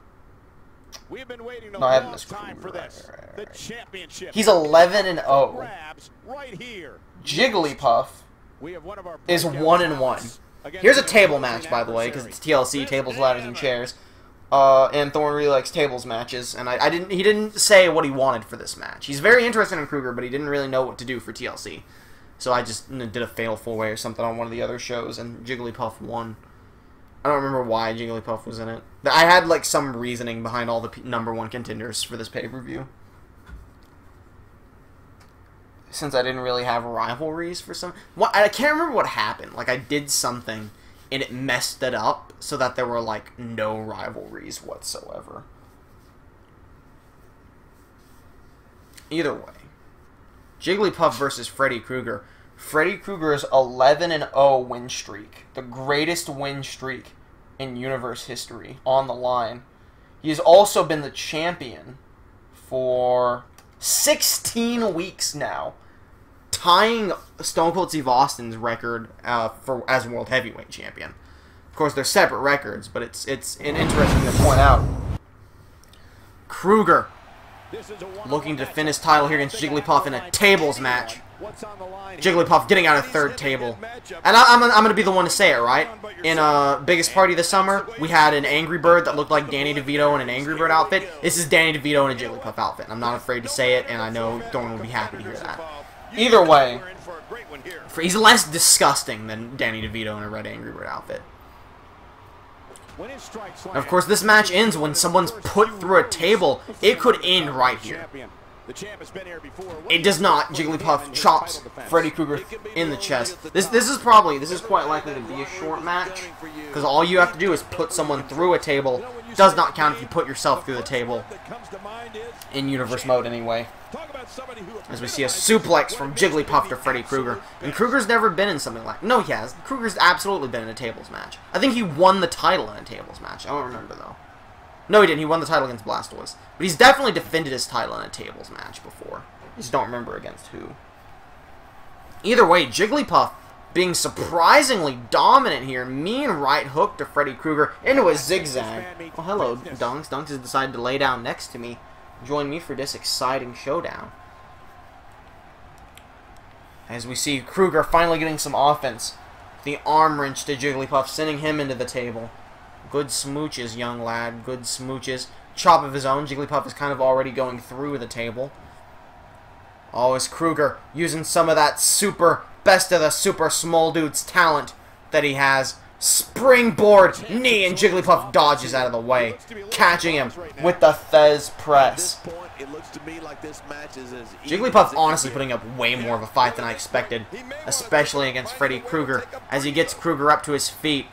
We've been waiting a long time for this. The championship. He's 11-0. Grabs right here. Jigglypuff We have one of our is 1-1. Here's a table match, by the way, because it's TLC, tables, ladders, and chairs. And Thoren really likes tables matches, and he didn't say what he wanted for this match. He's very interested in Krueger, but he didn't really know what to do for TLC. So I just did a fatal 4-way or something on one of the other shows, and Jigglypuff won. I don't remember why Jigglypuff was in it. I had like some reasoning behind all the #1 contenders for this pay-per-view. Since I didn't really have rivalries for some... I can't remember what happened. Like, I did something, and it messed it up so that there were, like, no rivalries whatsoever. Either way. Jigglypuff versus Freddy Krueger. Freddy Krueger's 11-0 win streak. The greatest win streak in universe history on the line. He has also been the champion for 16 weeks now, tying Stone Cold Steve Austin's record as World Heavyweight Champion. Of course, they're separate records, but it's interesting to point out. Krueger looking to defend his title here against Jigglypuff in a tables match. Jigglypuff getting out of third table. And I'm going to be the one to say it, right? In Biggest Party this summer, we had an Angry Bird that looked like Danny DeVito in an Angry Bird outfit. This is Danny DeVito in a Jigglypuff outfit. I'm not afraid to say it, and I know Thoren will be happy to hear that. Either way, he's less disgusting than Danny DeVito in a red Angry Bird outfit. And of course, this match ends when someone's put through a table. It could end right here. It does not. Jigglypuff chops Freddy Krueger in the chest. This is quite likely to be a short match, because all you have to do is put someone through a table. Does not count if you put yourself through the table in universe mode anyway. As we see a suplex from Jigglypuff to Freddy Krueger. And Krueger's never been in something like... No, he has. Krueger's absolutely been in a tables match. I think he won the title in a tables match. I don't remember, though. No, he didn't. He won the title against Blastoise. But he's definitely defended his title in a tables match before. I just don't remember against who. Either way, Jigglypuff being surprisingly dominant here. Mean right hook to Freddy Krueger into a zigzag. Oh, hello, Dunks. Dunks has decided to lay down next to me. Join me for this exciting showdown. As we see Krueger finally getting some offense. The arm wrench to Jigglypuff, sending him into the table. Good smooches, young lad. Good smooches. Chop of his own. Jigglypuff is kind of already going through the table. Oh, is Krueger using some of that super, best of the super small dude's talent that he has. Springboard knee, and Jigglypuff dodges out of the way, catching him with the Thez press. Jigglypuff honestly putting up way more of a fight than I expected, especially against Freddy Krueger, as he gets Krueger up to his feet,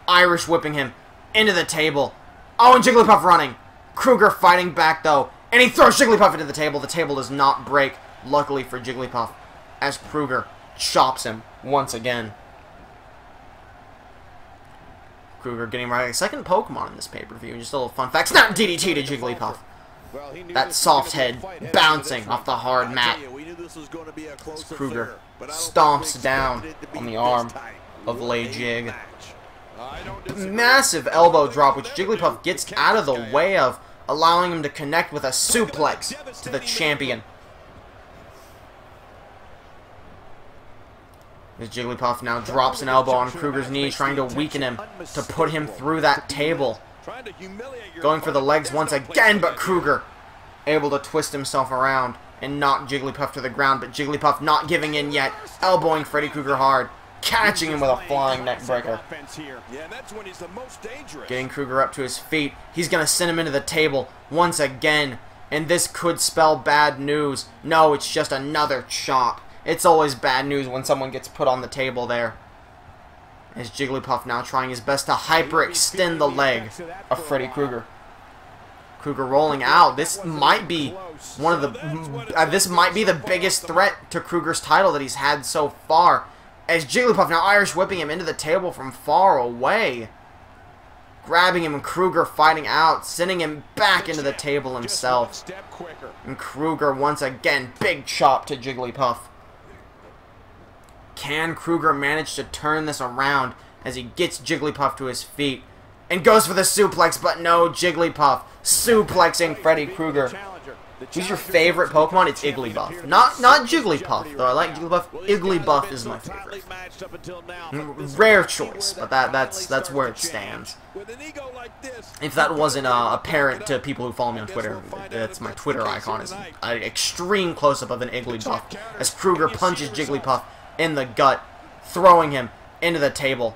Irish whipping him into the table. Oh, and Jigglypuff running. Krueger fighting back, though, and he throws Jigglypuff into the table. The table does not break, luckily for Jigglypuff, as Krueger chops him once again. Krueger getting right. Second Pokemon in this pay-per-view. Just a little fun fact. Snap DDT to Jigglypuff. That soft head bouncing off the hard mat. Krueger stomps down on the arm of Lay Jig. Massive elbow drop, which Jigglypuff gets out of the way of, allowing him to connect with a suplex to the champion. As Jigglypuff now drops an elbow on Krueger's knee, trying to weaken him to put him through that table. Going for the legs once again, but Krueger able to twist himself around and knock Jigglypuff to the ground, but Jigglypuff not giving in yet, elbowing Freddy Krueger hard, catching him with a flying neck breaker. Getting Krueger up to his feet, he's going to send him into the table once again, and this could spell bad news. No, it's just another chop. It's always bad news when someone gets put on the table there. As Jigglypuff now trying his best to hyperextend the leg of Freddy Krueger. Krueger rolling out. This might be one of the this might be the biggest threat to Krueger's title that he's had so far. As Jigglypuff now Irish whipping him into the table from far away. Grabbing him and Krueger fighting out, sending him back into the table himself. And Krueger once again, big chop to Jigglypuff. Can Krueger manage to turn this around as he gets Jigglypuff to his feet and goes for the suplex, but no, Jigglypuff suplexing Freddy Krueger. Who's your favorite Pokemon? It's Igglybuff. Not Jigglypuff, though I like Jigglypuff. Igglybuff is my favorite. Rare choice, but that's where it stands. If that wasn't apparent to people who follow me on Twitter, that's my Twitter icon. Is an extreme close-up of an Igglybuff as Krueger punches Jigglypuff in the gut, throwing him into the table.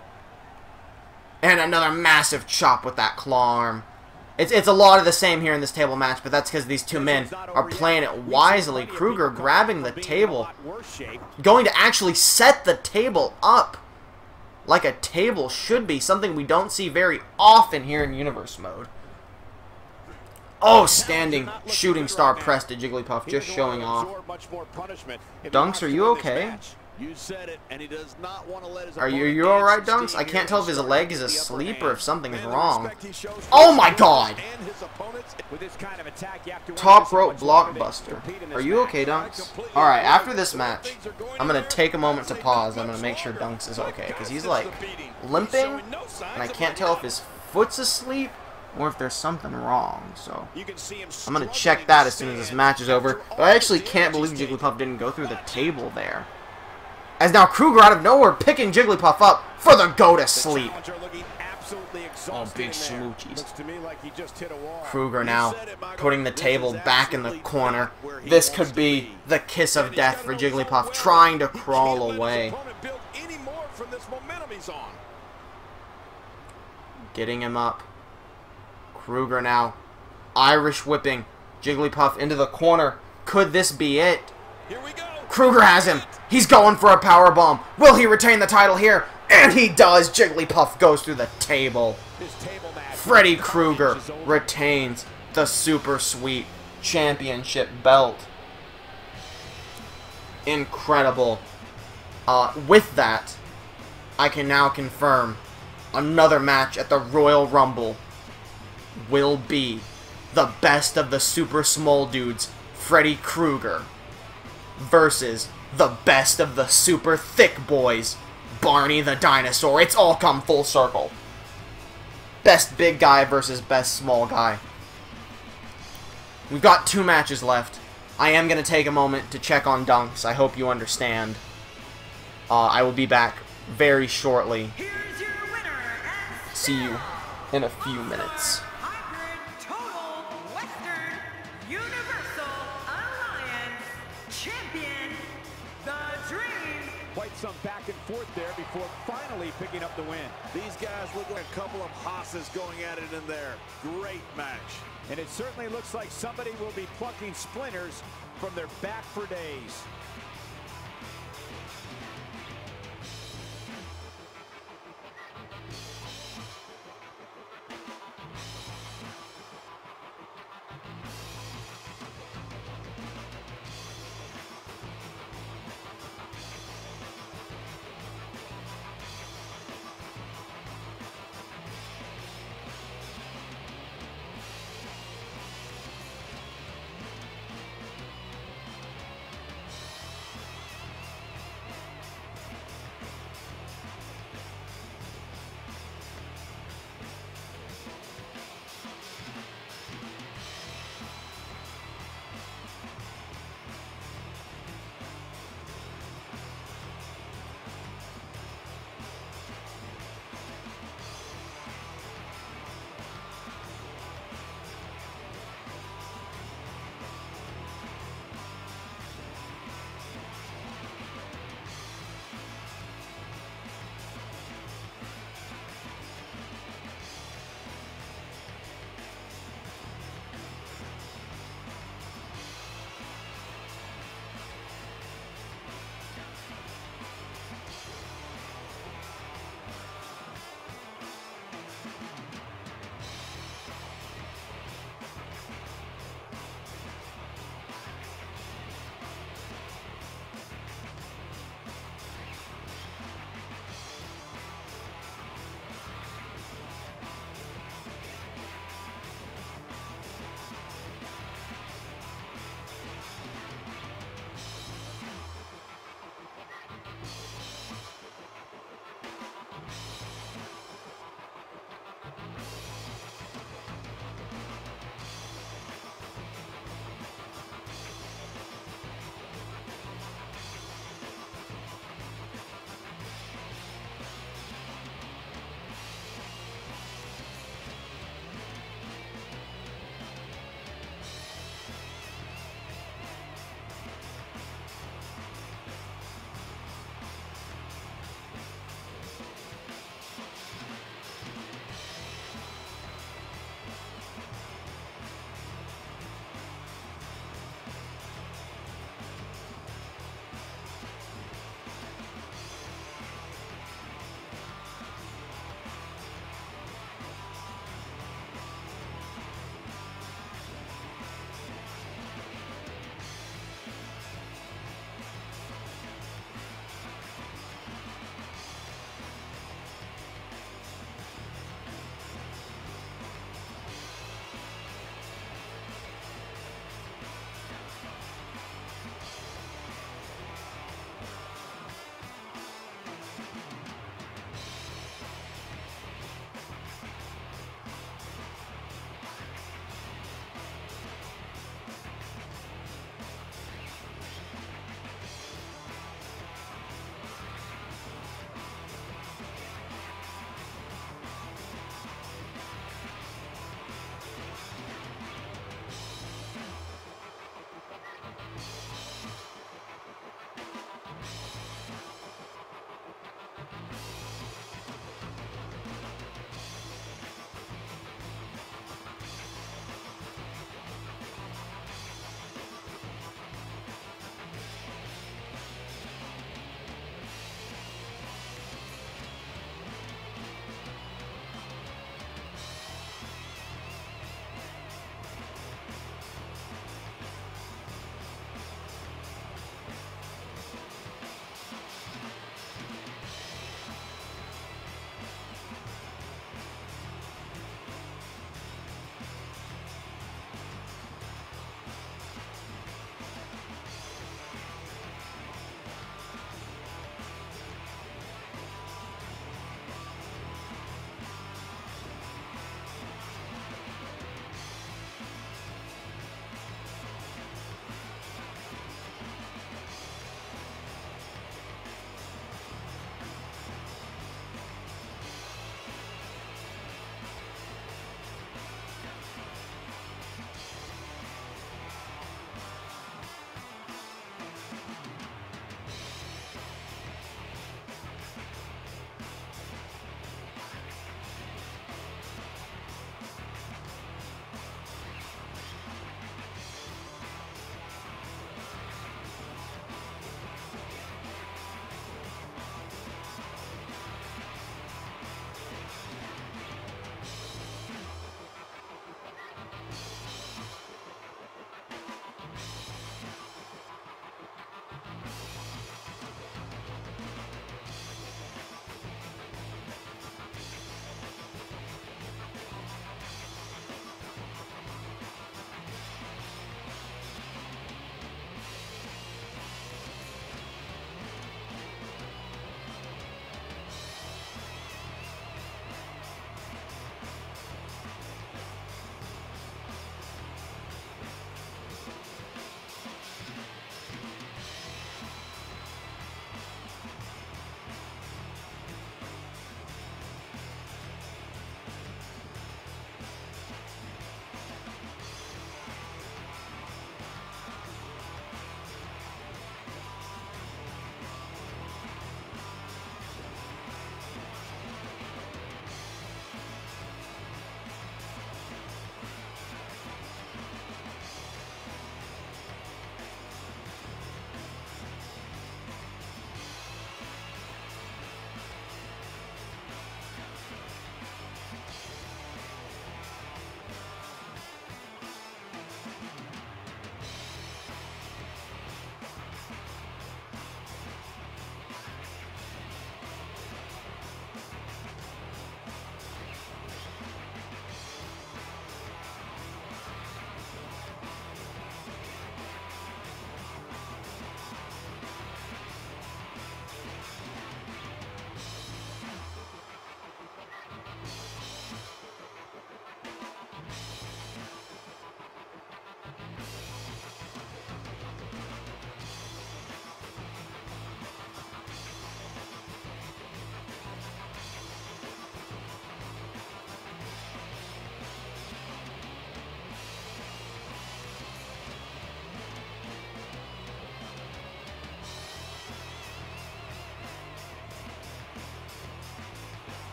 And another massive chop with that claw arm. It's a lot of the same here in this table match, but that's because these two men are playing it wisely. Krueger grabbing the table, going to actually set the table up like a table should be, something we don't see very often here in Universe Mode. Oh, standing shooting star press to Jigglypuff, just showing off. Dunks, are you okay? You said it, and he does not want to let his Are you alright, Dunks? I can't tell if his leg is asleep or if something's wrong. Oh my god! Top rope blockbuster. Are you okay, Dunks? Alright, after this match, I'm going to take a moment to pause. I'm going to make sure Dunks is okay, because he's like limping, and I can't tell if his foot's asleep or if there's something wrong. So I'm going to check that as soon as this match is over. But I actually can't believe Jigglypuff didn't go through the table there. As now Krueger out of nowhere picking Jigglypuff up for the go to sleep. Oh, big smoochies. Krueger now putting the table back in the corner. This could be the kiss of death for Jigglypuff, trying to crawl away. Getting him up. Krueger now Irish whipping Jigglypuff into the corner. Could this be it? Here we go. Krueger has him. He's going for a powerbomb. Will he retain the title here? And he does. Jigglypuff goes through the table. Freddy Krueger retains the Super Sweet Championship belt. Incredible. With that, I can now confirm another match at the Royal Rumble will be the best of the Super Small Dudes, Freddy Krueger, versus the best of the Super Thick Boys, Barney the Dinosaur. It's all come full circle. Best big guy versus best small guy. We've got 2 matches left. I am going to take a moment to check on Dunks. I hope you understand. I will be back very shortly. See you in a few minutes. Quite some back and forth there before finally picking up the win. These guys look like a couple of hosses going at it in there. Great match. And it certainly looks like somebody will be plucking splinters from their back for days.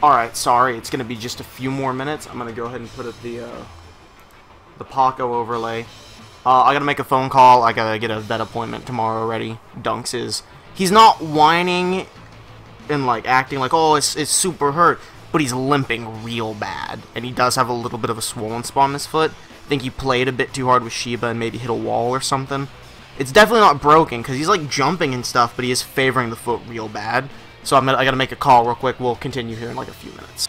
Alright, sorry, it's going to be just a few more minutes. I'm going to go ahead and put up the Paco overlay. I got to make a phone call. I got to get a vet appointment tomorrow already. Dunks is... He's not whining and, like, acting like, oh, it's super hurt, but he's limping real bad. And he does have a little bit of a swollen spot on his foot. I think he played a bit too hard with Sheba and maybe hit a wall or something. It's definitely not broken, because he's, like, jumping and stuff, but he is favoring the foot real bad. So I got to make a call real quick. We'll continue here in, like, a few minutes.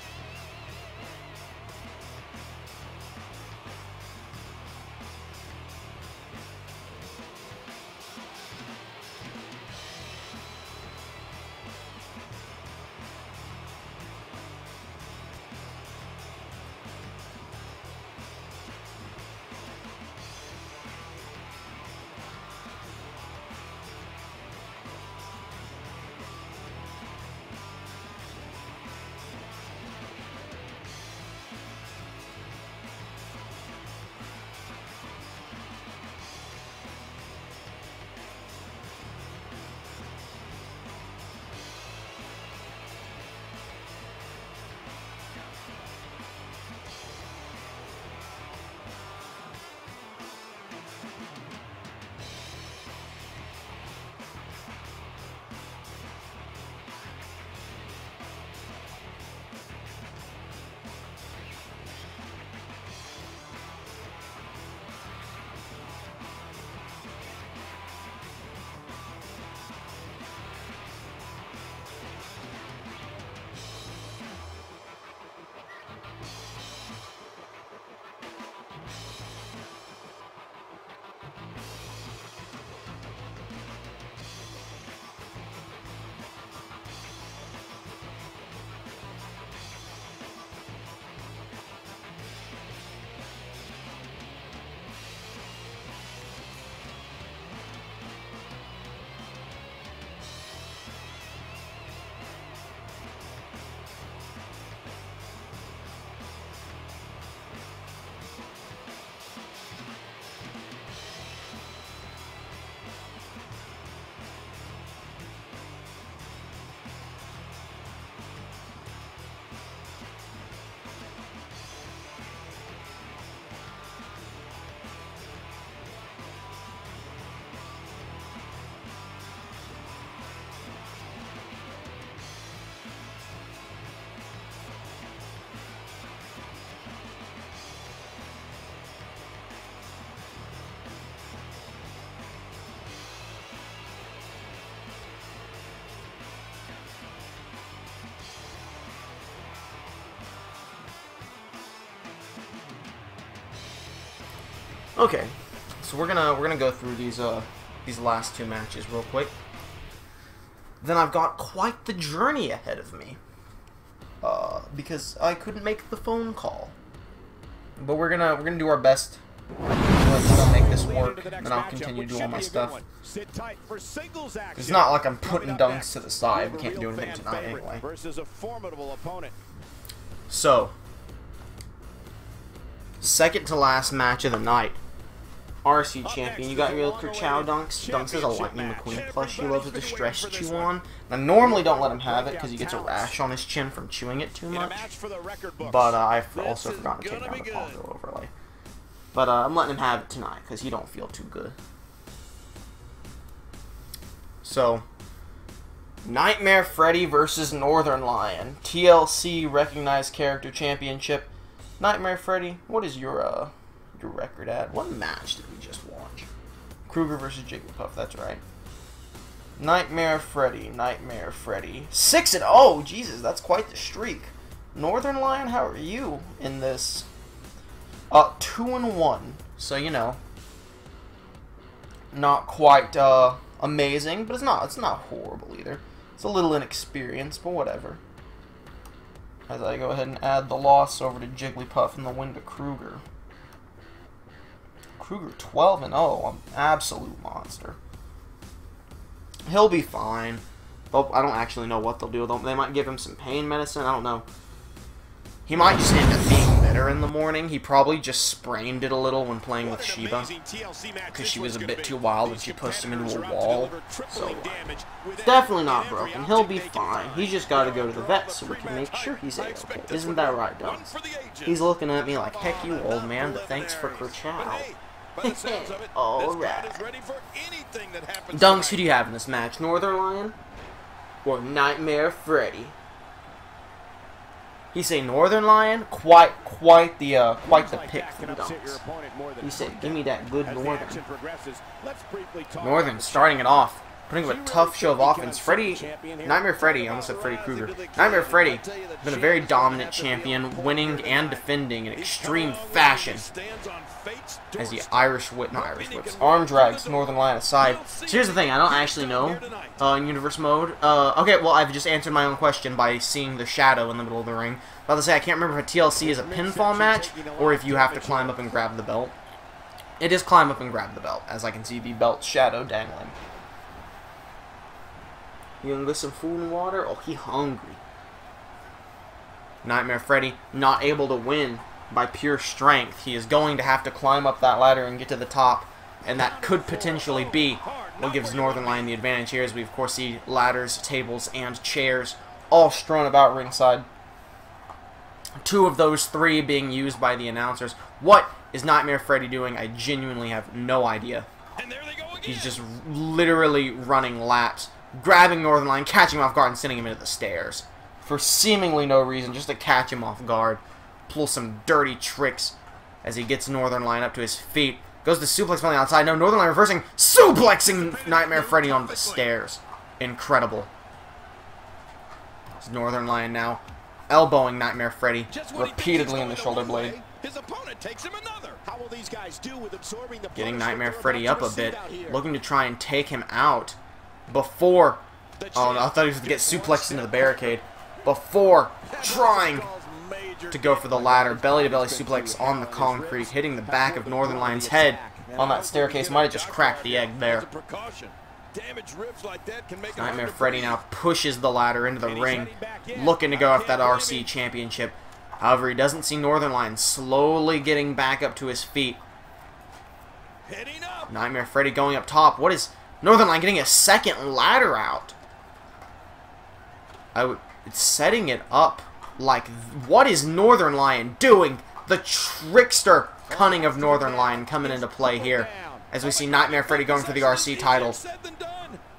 Okay, so we're gonna go through these last two matches real quick. Then I've got quite the journey ahead of me, because I couldn't make the phone call. But we're gonna do our best. Let's make this work, and then I'll continue doing all my stuff. It's not like I'm putting Dunks to the side. We can't do anything tonight anyway. So, second to last match of the night. RC champion, you got your Kerchow Dunks. Dunks is a Lightning McQueen plush he loves to distress chew on. I normally don't let him have it because he gets a rash on his chin from chewing it too much. But I've also forgotten to take down the Paco overlay. But I'm letting him have it tonight because he don't feel too good. So, Nightmare Freddy versus Northern Lion. TLC Recognized Character Championship. Nightmare Freddy, what is your record at? What match did we just watch? Krueger versus Jigglypuff, that's right. Nightmare Freddy, Nightmare Freddy. 6-0! Jesus, that's quite the streak. Northern Lion, how are you in this? 2-1. So, you know, not quite amazing, but it's not horrible either. It's a little inexperienced, but whatever. As I go ahead and add the loss over to Jigglypuff and the win to Krueger. Krueger 12-0, an absolute monster. He'll be fine. I don't actually know what they'll do. They might give him some pain medicine. I don't know. He might just end up being better in the morning. He probably just sprained it a little when playing with Sheba, because she was a bit too wild and she pushed him into a wall. So, definitely not broken. He'll be fine. He's just got to go to the vet so we can make sure he's A-okay. Isn't that right, Dunks? He's looking at me like, heck you, old man, but thanks for Kerchow. Alright. Dunks, who do you have in this match? Northern Lion or Nightmare Freddy? He say Northern Lion, quite the pick from Dunks. He said, "Give me that good Northern." Northern starting it off, putting up a tough show of offense. Nightmare Freddy, I almost said Freddy Krueger. Nightmare Freddy has been a very dominant champion, winning and defending in extreme fashion. As he arm drags Northern Lion aside. So here's the thing, I don't actually know in Universe Mode. Okay, well, I've just answered my own question by seeing the shadow in the middle of the ring. About to say, I can't remember if a TLC is a pinfall match, or if you have to climb up and grab the belt. It is climb up and grab the belt, as I can see the belt shadow dangling. You gonna get some food and water? Oh, he hungry. Nightmare Freddy not able to win by pure strength. He is going to have to climb up that ladder and get to the top, and that could potentially be what gives Northern Lion the advantage here, as we of course see ladders, tables, and chairs all strewn about ringside. 2 of those 3 being used by the announcers. What is Nightmare Freddy doing? I genuinely have no idea. He's just literally running laps, grabbing Northern Lion, catching him off guard, and sending him into the stairs for seemingly no reason, just to catch him off guard. Pull some dirty tricks as he gets Northern Lion up to his feet. Goes to suplex on the outside. No, Northern Lion reversing, suplexing Nightmare Freddy on the stairs. Incredible. It's Northern Lion now elbowing Nightmare Freddy repeatedly in the shoulder blade. Getting Nightmare Freddy up a bit, looking to try and take him out before... Oh, no, I thought he was going to get suplexed into the barricade. Before trying to go for the ladder. Belly-to-belly suplex on the concrete, hitting the back of Northern Lion's head on that staircase. Might have just cracked the egg there. Nightmare Freddy now pushes the ladder into the ring, looking to go after that RC Championship. However, he doesn't see Northern Lion slowly getting back up to his feet. Nightmare Freddy going up top. What is Northern Lion getting a second ladder out? It's setting it up like, what is Northern Lion doing? The trickster cunning of Northern Lion coming into play here, as we see Nightmare Freddy going for the RC title.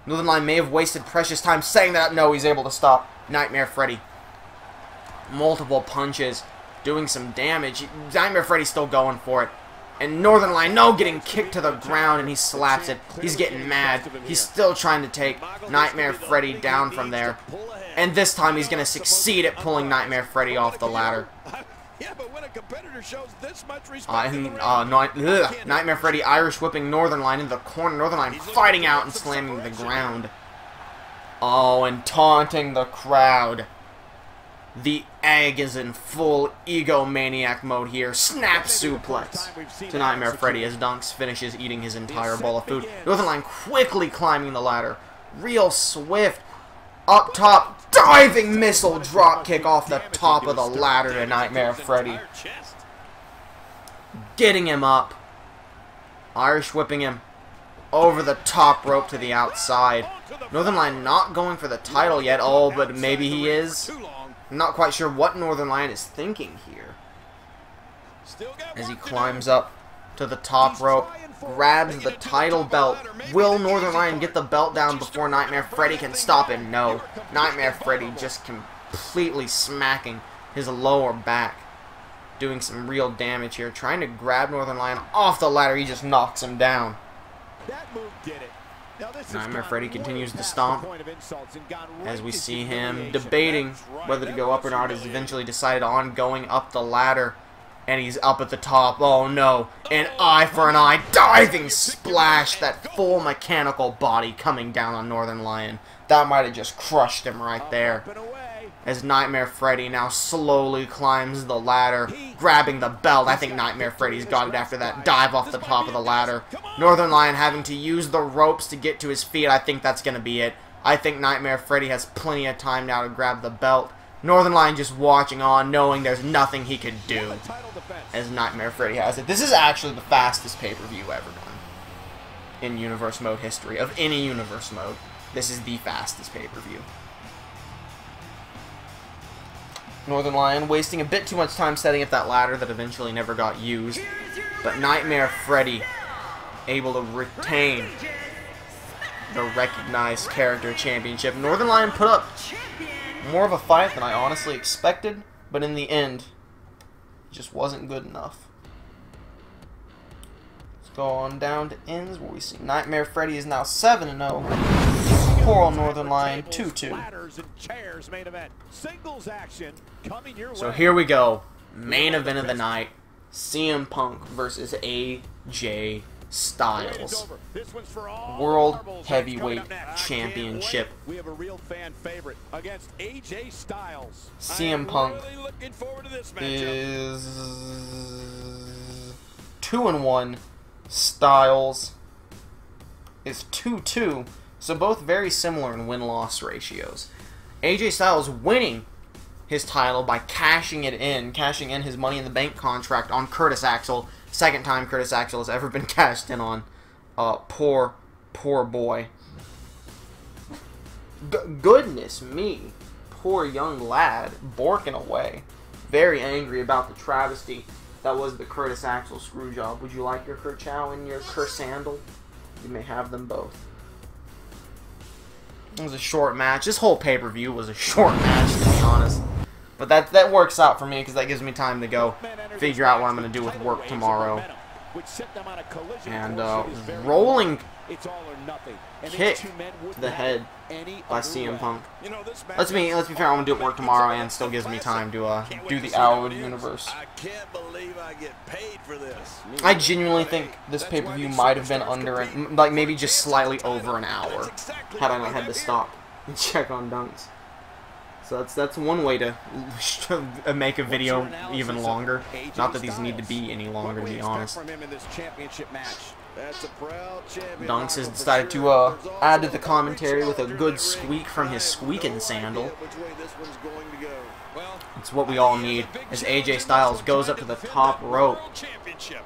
Northern Lion may have wasted precious time setting that up. No, he's able to stop Nightmare Freddy. Multiple punches, doing some damage. Nightmare Freddy's still going for it. And Northern Lion, no, getting kicked to the ground, and he slaps it. He's getting mad. He's still trying to take Nightmare Freddy down from there. And this time he's going to succeed at pulling Nightmare Freddy off the ladder. Nightmare Freddy Irish whipping Northern Lion into the corner. Northern Lion fighting out and slamming the ground. Oh, and taunting the crowd. The egg is in full egomaniac mode here. Snap suplex to Nightmare Freddy as Dunks finishes eating his entire bowl of food. Northern Lion quickly climbing the ladder. Real swift. Up top, diving missile drop kick off the top of the ladder to Nightmare Freddy. Getting him up. Irish whipping him over the top rope to the outside. Northern Lion not going for the title yet. Oh, but maybe he is. I'm not quite sure what Northern Lion is thinking here. As he climbs up to the top rope, grabs the title belt. Will Northern Lion get the belt down before Nightmare Freddy can stop him? No. Nightmare Freddy just completely smacking his lower back. Doing some real damage here. Trying to grab Northern Lion off the ladder. He just knocks him down. Nightmare Freddy continues to stomp as we see him debating whether to go up or not. He's eventually decided on going up the ladder. And he's up at the top. Oh no. An eye for an eye. Diving splash. That full mechanical body coming down on Northern Lion. That might have just crushed him right there. As Nightmare Freddy now slowly climbs the ladder, grabbing the belt. I think Nightmare Freddy's got it after that dive off the top of the ladder. Northern Lion having to use the ropes to get to his feet. I think that's going to be it. I think Nightmare Freddy has plenty of time now to grab the belt. Northern Lion just watching on, knowing there's nothing he could do, as Nightmare Freddy has it. This is actually the fastest pay-per-view ever done in Universe Mode history. Of any Universe Mode, this is the fastest pay-per-view. Northern Lion wasting a bit too much time setting up that ladder that eventually never got used, but Nightmare Freddy able to retain the recognized character championship. Northern Lion put up more of a fight than I honestly expected, but in the end, it just wasn't good enough. Let's go on down to ends where we see Nightmare Freddy is now 7-0. Poor old Northern Lion 2-2. So here we go. Main event of the night. CM Punk versus AJ Styles. World Heavyweight Championship. We have a real fan favorite against AJ Styles. CM Punk is 2-1. Styles is 2-2. So both very similar in win-loss ratios. AJ Styles winning his title by cashing in his Money in the Bank contract on Curtis Axel. Second time Curtis Axel has ever been cashed in on. Poor boy. Goodness me. Poor young lad. Borking away. Very angry about the travesty that was the Curtis Axel screwjob. Would you like your Kerchow and your Kersandal? You may have them both. It was a short match. This whole pay-per-view was a short match, to be honest. But that works out for me because that gives me time to go figure out what I'm going to do with work tomorrow. And rolling kick to the head by CM Punk. Let's be fair, I'm going to do it work tomorrow and still gives me time to do the Hour of the Universe. I genuinely think this pay-per-view might have been under, like maybe just slightly over an hour had I not had to stop and check on dunks. So that's one way to make a video even longer. Not that these need to be any longer, to be honest. Dunks has decided to add to the commentary with a good squeak from his squeaking sandal. It's what we all need as AJ Styles goes up to the top rope.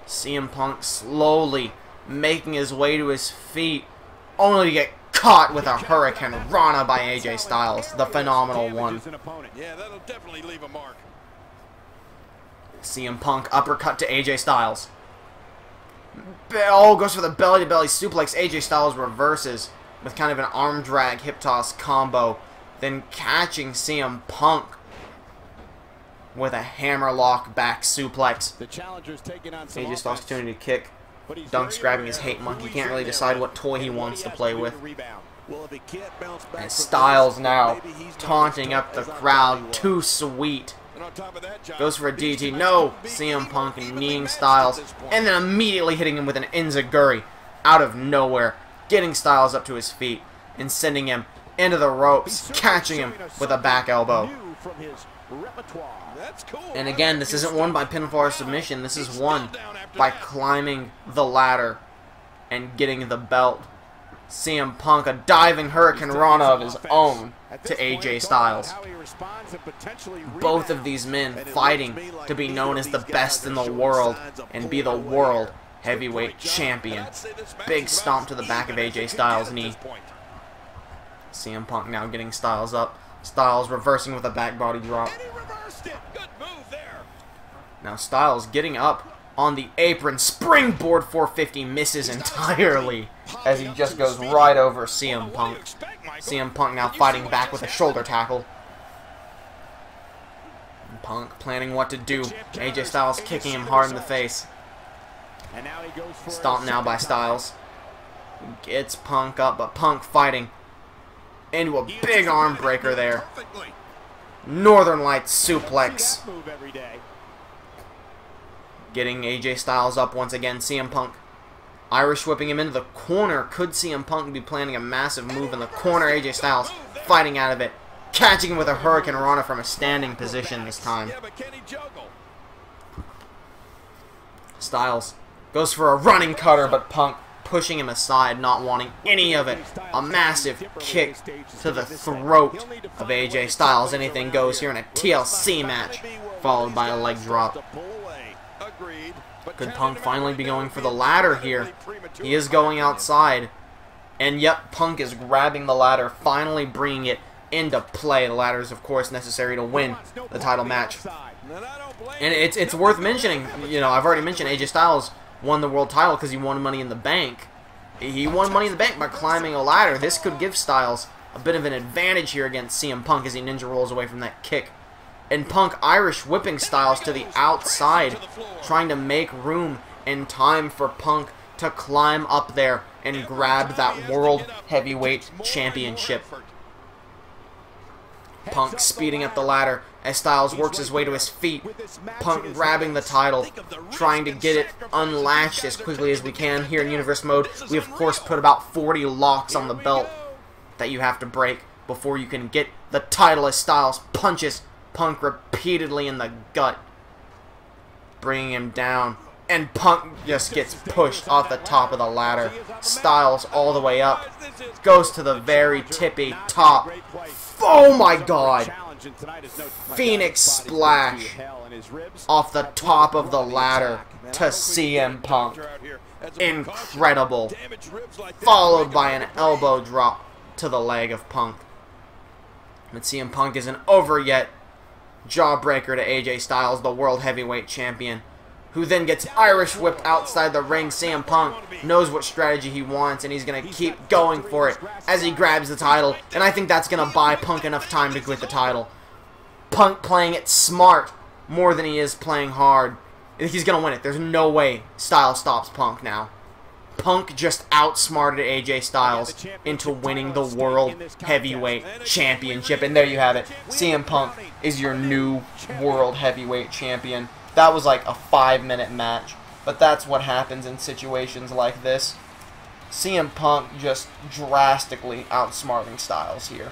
CM Punk slowly making his way to his feet, only to get caught with a Hurricane Rana by AJ Styles, the phenomenal one. CM Punk uppercut to AJ Styles. Oh, goes for the belly-to-belly suplex. AJ Styles reverses with kind of an arm drag hip toss combo, then catching CM Punk with a hammerlock back suplex. AJ Styles continuing to kick. Dunk's grabbing his hate monkey. Can't really decide what toy he wants to play with. And Styles now taunting up the crowd. Too sweet. Goes for a DT. No! CM Punk kneeing Styles. And then immediately hitting him with an Enziguri out of nowhere. Getting Styles up to his feet. And sending him into the ropes. Catching him with a back elbow. And again, this isn't won by pinfall or submission. This is won by climbing the ladder and getting the belt. CM Punk, a diving Hurricane Rana of his own to AJ Styles. Both of these men fighting to be known as the best in the world and be the World Heavyweight Champion. Big stomp to the back of AJ Styles' knee. CM Punk now getting Styles up. Styles reversing with a back body drop. Now Styles getting up on the apron. Springboard 450 misses entirely as he just goes right over CM Punk. CM Punk now fighting back with a shoulder tackle. And Punk planning what to do. AJ Styles kicking him hard in the face. Stomp now by Styles. Gets Punk up, but Punk fighting into a big arm breaker there. Northern Lights suplex. Getting AJ Styles up once again. CM Punk Irish whipping him into the corner. Could CM Punk be planning a massive move in the corner? AJ Styles fighting out of it. Catching him with a Hurricane Rana from a standing position this time. Styles goes for a running cutter, but Punk pushing him aside, not wanting any of it. A massive kick to the throat of AJ Styles. Anything goes here in a TLC match, followed by a leg drop. Could Punk finally be going for the ladder here? He is going outside. And yep, Punk is grabbing the ladder, finally bringing it into play. The ladder is, of course, necessary to win the title match. And it's worth mentioning, you know, I've already mentioned AJ Styles won the world title because he won Money in the Bank. He won Money in the Bank by climbing a ladder. This could give Styles a bit of an advantage here against CM Punk as he ninja rolls away from that kick. And Punk Irish whipping Styles to the outside, trying to make room and time for Punk to climb up there and grab that World Heavyweight Championship. Punk speeding up the ladder as Styles works his way to his feet. Punk grabbing the title, trying to get it unlatched as quickly as we can. Here in Universe Mode, we of course put about 40 locks on the belt that you have to break before you can get the title as Styles punches Punk repeatedly in the gut, bringing him down. And Punk just gets pushed off the top of the ladder. Styles all the way up. Goes to the very tippy top. Oh my god! Phoenix Splash off the top of the ladder to CM Punk. Incredible. Followed by an elbow drop to the leg of Punk. But CM Punk isn't over yet. Jawbreaker to AJ Styles, the World Heavyweight Champion, who then gets Irish whipped outside the ring. CM Punk knows what strategy he wants, and he's going to keep going for it as he grabs the title. And I think that's going to buy Punk enough time to get the title. Punk playing it smart more than he is playing hard. He's going to win it. There's no way Styles stops Punk now. Punk just outsmarted AJ Styles into winning the World Heavyweight Championship. And there you have it. CM Punk is your new World Heavyweight Champion. That was like a 5-minute match, but that's what happens in situations like this. CM Punk just drastically outsmarting Styles here.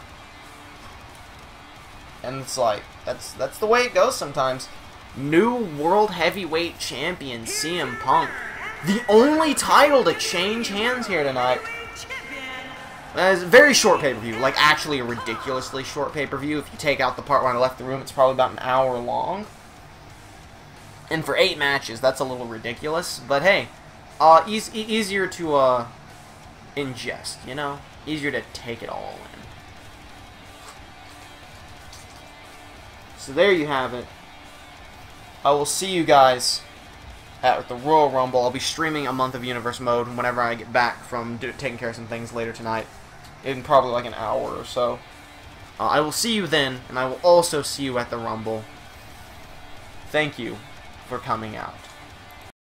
And it's like, that's the way it goes sometimes. New World Heavyweight Champion CM Punk. The only title to change hands here tonight. It's a very short pay-per-view, like actually a ridiculously short pay-per-view. If you take out the part where I left the room, it's probably about an hour long. And for 8 matches, that's a little ridiculous. But hey, easier to ingest, you know? Easier to take it all in. So there you have it. I will see you guys at the Royal Rumble. I'll be streaming a month of Universe Mode whenever I get back from taking care of some things later tonight. In probably like an hour or so. I will see you then, and I will also see you at the Rumble. Thank you for coming out.